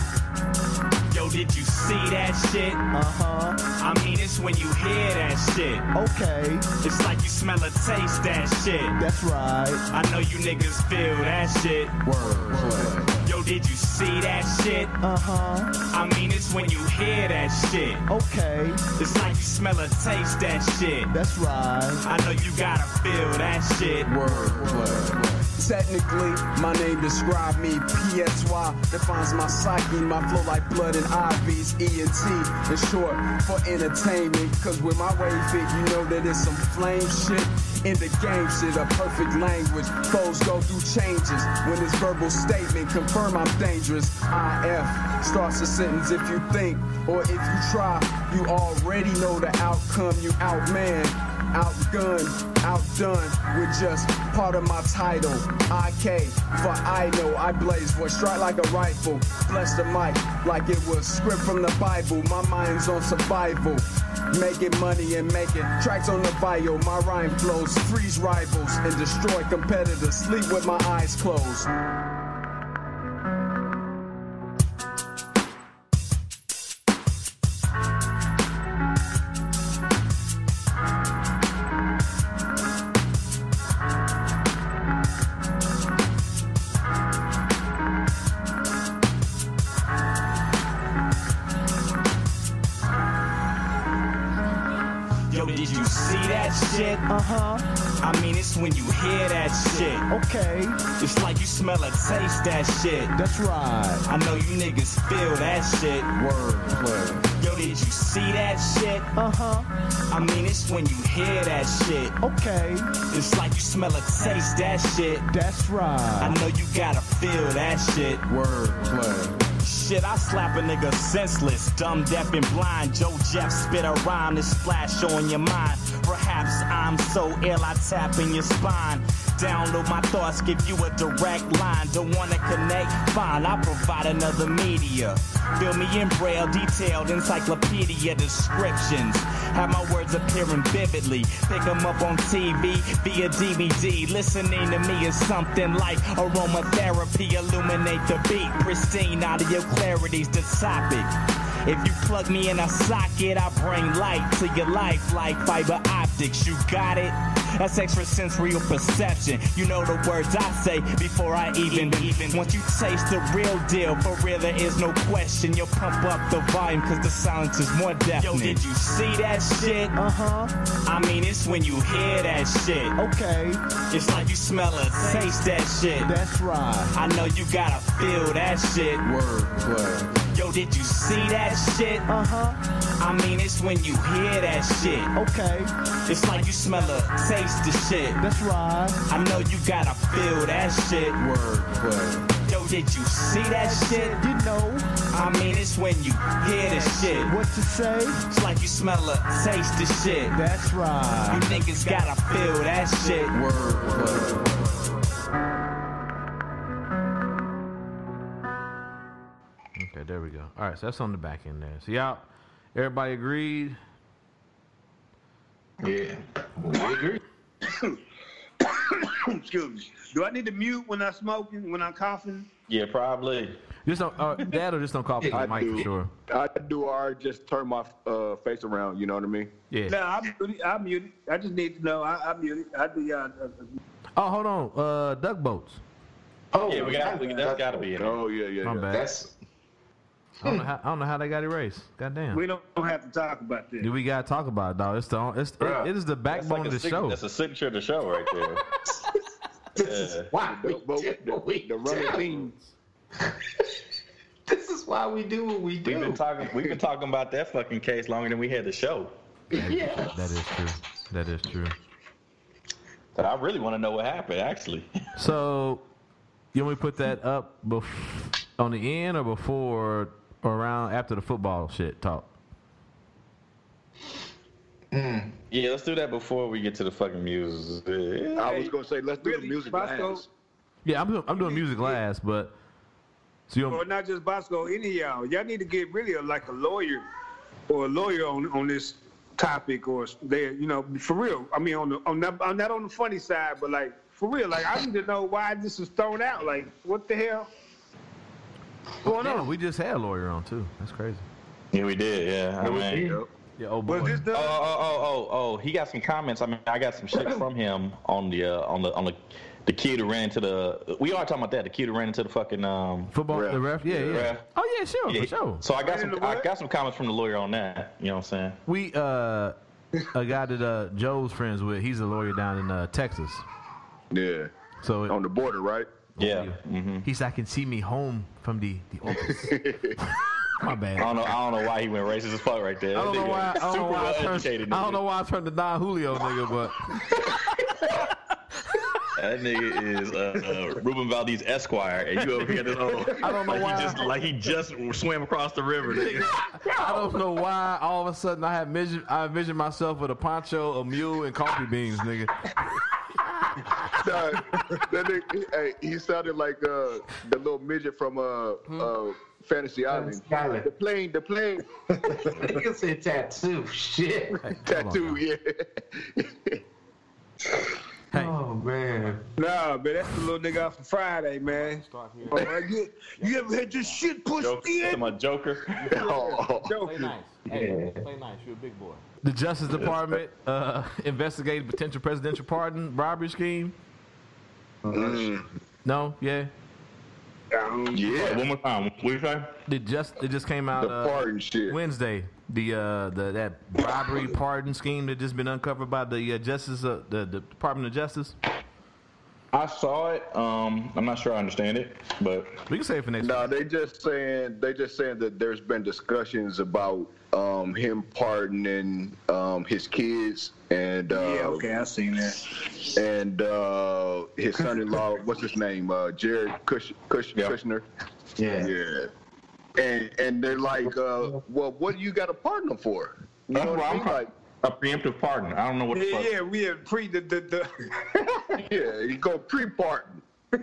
Yo, did you see that shit? Uh-huh. I mean, it's when you hear that shit. Okay. It's like you smell or taste that shit. That's right. I know you niggas feel that shit. Word. Yo, did you see that shit? Uh-huh. I mean, it's when you hear that shit. Okay. It's like you smell or taste that shit. That's right. I know you gotta feel that shit. Word. Technically, my name describe me. PSY defines my psyche, my flow like blood and IVs. ENT in short for entertainment. Cause with my wave fit, you know that it's some flame shit. In the game shit, a perfect language. Foes go through changes. When this verbal statement confirm I'm dangerous. IF starts a sentence if you think or if you try. You already know the outcome. You outman, outgunned, outdone with just part of my title. IK for I know I blaze voice, strike like a rifle. Bless the mic like it was script from the Bible. My mind's on survival. Making money and making tracks on the bio. My rhyme flows, freeze rivals and destroy competitors. Sleep with my eyes closed. Uh-huh. I mean, it's when you hear that shit. Okay. It's like you smell or taste that shit. That's right. I know you niggas feel that shit. Word. Yo, did you see that shit? Uh-huh. I mean, it's when you hear that shit. Okay. It's like you smell or taste that shit. That's right. I know you gotta feel that shit. Word. Shit, I slap a nigga senseless, dumb, deaf, and blind. Joe Jeff spit a rhyme to splash on your mind. Perhaps I'm so ill I tap in your spine. Download my thoughts, give you a direct line. Don't wanna connect? Fine, I'll provide another media. Fill me in braille, detailed encyclopedia descriptions. Have my words appearing vividly. Pick them up on TV via DVD. Listening to me is something like aromatherapy. Illuminate the beat, pristine audio clarity's the topic. If you plug me in a socket, I bring light to your life like fiber optics. You got it? That's extrasensorial perception. You know the words I say before I even. Once you taste the real deal, for real there is no question. You'll pump up the volume cause the silence is more deafening. Yo, did you see that shit? Uh-huh. I mean, it's when you hear that shit. Okay. It's like you smell or taste that shit. That's right. I know you gotta feel that shit. Word. Yo, did you see that shit? Uh-huh. I mean, it's when you hear that shit. Okay. It's like you smell or taste the shit. That's right. I know you gotta feel that shit. Word. Yo, did you see that shit? You know. I mean, it's when you hear the shit. What you say? It's like you smell or taste the shit. That's right. You niggas gotta feel that shit. Word. Okay, there we go. All right, so that's on the back end there. So y'all, everybody agreed? Yeah, we agree. Excuse me. Do I need to mute when I'm smoking, when I'm coughing? Yeah, probably. Just don't, Dad, or just don't cough into the mic for sure. I do, or just turn my face around. You know what I mean? Yeah. No, I'm muted. I just need to know. I'm muted. I do y'all. Oh, hold on. Duck boats. Oh, yeah, that's got to be it. Oh, yeah. My bad. I don't know how they got erased. Goddamn. We don't have to talk about this. We gotta talk about it, dog. It is the backbone of the show. That's a signature of the show right there. This is why the running themes. This is why we do what we do. We've been talking about that fucking case longer than we had the show. Yeah. That is true. But I really want to know what happened, actually. So, you want me to put that up on the end or before or around after the football shit talk? Yeah, let's do that before we get to the fucking music. I was gonna say let's do the music last. Yeah, I'm doing music last, but or not just Bosco, any of y'all need to get really like a lawyer or a lawyer on this topic, or there, for real. I mean, on not on the funny side, but like for real. Like I need to know why this was thrown out. Like what the hell? Going on? We just had a lawyer on too. That's crazy. Yeah, we did. Yeah, I mean, yeah. Oh boy. Oh, he got some comments. I mean, I got some shit from him on the kid who ran into the. We are talking about that. The kid who ran into the fucking football. Ref. The ref. Yeah. Ref. Oh yeah, sure, for sure. So I got some comments from the lawyer on that. You know what I'm saying? We a guy that Joe's friends with. He's a lawyer down in Texas. Yeah. So on the border, right? Yeah. Mm-hmm. He said, "I can see me home from the office." My bad. I don't know why he went racist as fuck right there. I don't know why I turned to Don Julio, nigga, but that nigga is Ruben Valdez Esquire, and you over here this whole. I don't know why. He just swam across the river, nigga. I don't know why. All of a sudden, I envisioned myself with a poncho, a mule, and coffee beans, nigga. That nigga, he sounded like the little midget from Fantasy Island. The plane. You can say tattoo. Shit. Tattoo, yeah. Hey. Oh man. Nah, man, that's the little nigga off of Friday, man. You ever had your shit pushed in? My Joker. Joker. Play nice. Hey, play nice. You're a big boy. The Justice Department investigated potential presidential pardon robbery scheme. No, yeah. Yeah. One more time. What you say? It just came out the pardon shit. Wednesday. That robbery pardon scheme that just been uncovered by the Justice the Department of Justice. I saw it. I'm not sure I understand it, but we can say it for next. No, they just saying that there's been discussions about him pardoning his kids and okay, I seen that. And his son-in-law, what's his name? Jared Kushner. Yeah. And they're like, well, what do you got to pardon him for? You know what I mean? Like a preemptive pardon. I don't know what. Yeah, we had Yeah, you go pre-pardon. In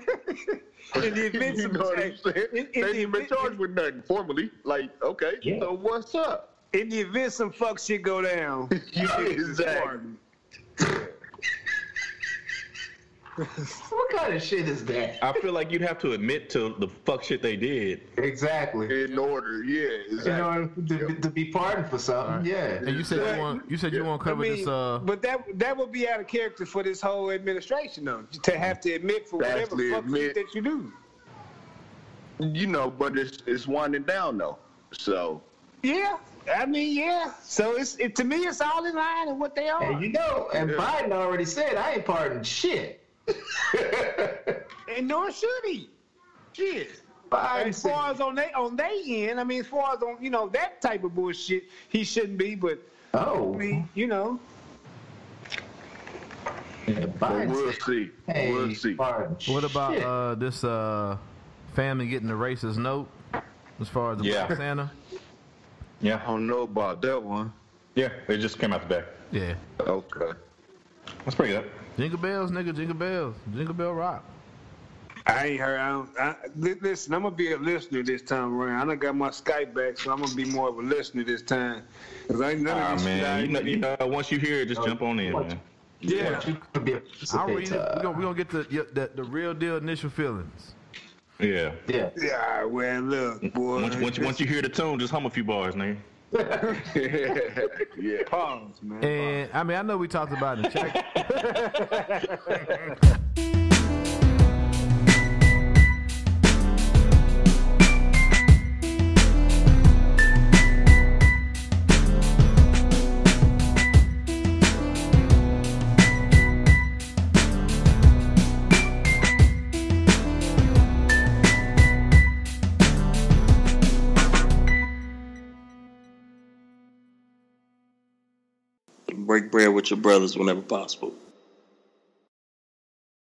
the event you know what I'm saying? They ain't been charged with nothing formally. Like, okay, so what's up? In the event some fuck shit go down, yeah, exactly. What kind of shit is that? I feel like you'd have to admit to the fuck shit they did. Exactly. In order, yeah, exactly. In order to be pardoned for something, right. Yeah. And you said you want to cover this. But that would be out of character for this whole administration, though, to have to admit for whatever fuck shit that you do. You know, but it's winding down though, so. Yeah. I mean, yeah. So to me, it's all in line with what they are. And Biden already said, I ain't pardoning shit. And nor should he. Shit. As far as on they end, I mean, as far as on that type of bullshit, he shouldn't be. But I mean, Yeah, we'll see. Hey, we'll see. What about this family getting the racist note as far as the Black Santa? Yeah, I don't know about that one. Yeah, it just came out today. Yeah. Okay. That's pretty good. Jingle bells, nigga, jingle bells. Jingle bell rock. I ain't heard. Listen, I'm going to be a listener this time around. I done got my Skype back, so I'm going to be more of a listener this time. Cause I ain't none of this shit. You know, once you hear it, just jump on in, man. Yeah. I'll read it. We're gonna get the real deal initial feelings. Yeah. Yeah, well, look, boy. Once you hear the tune, just hum a few bars, nigga. Yeah. Pause, man. And I mean, I know we talked about it in check. Break bread with your brothers whenever possible.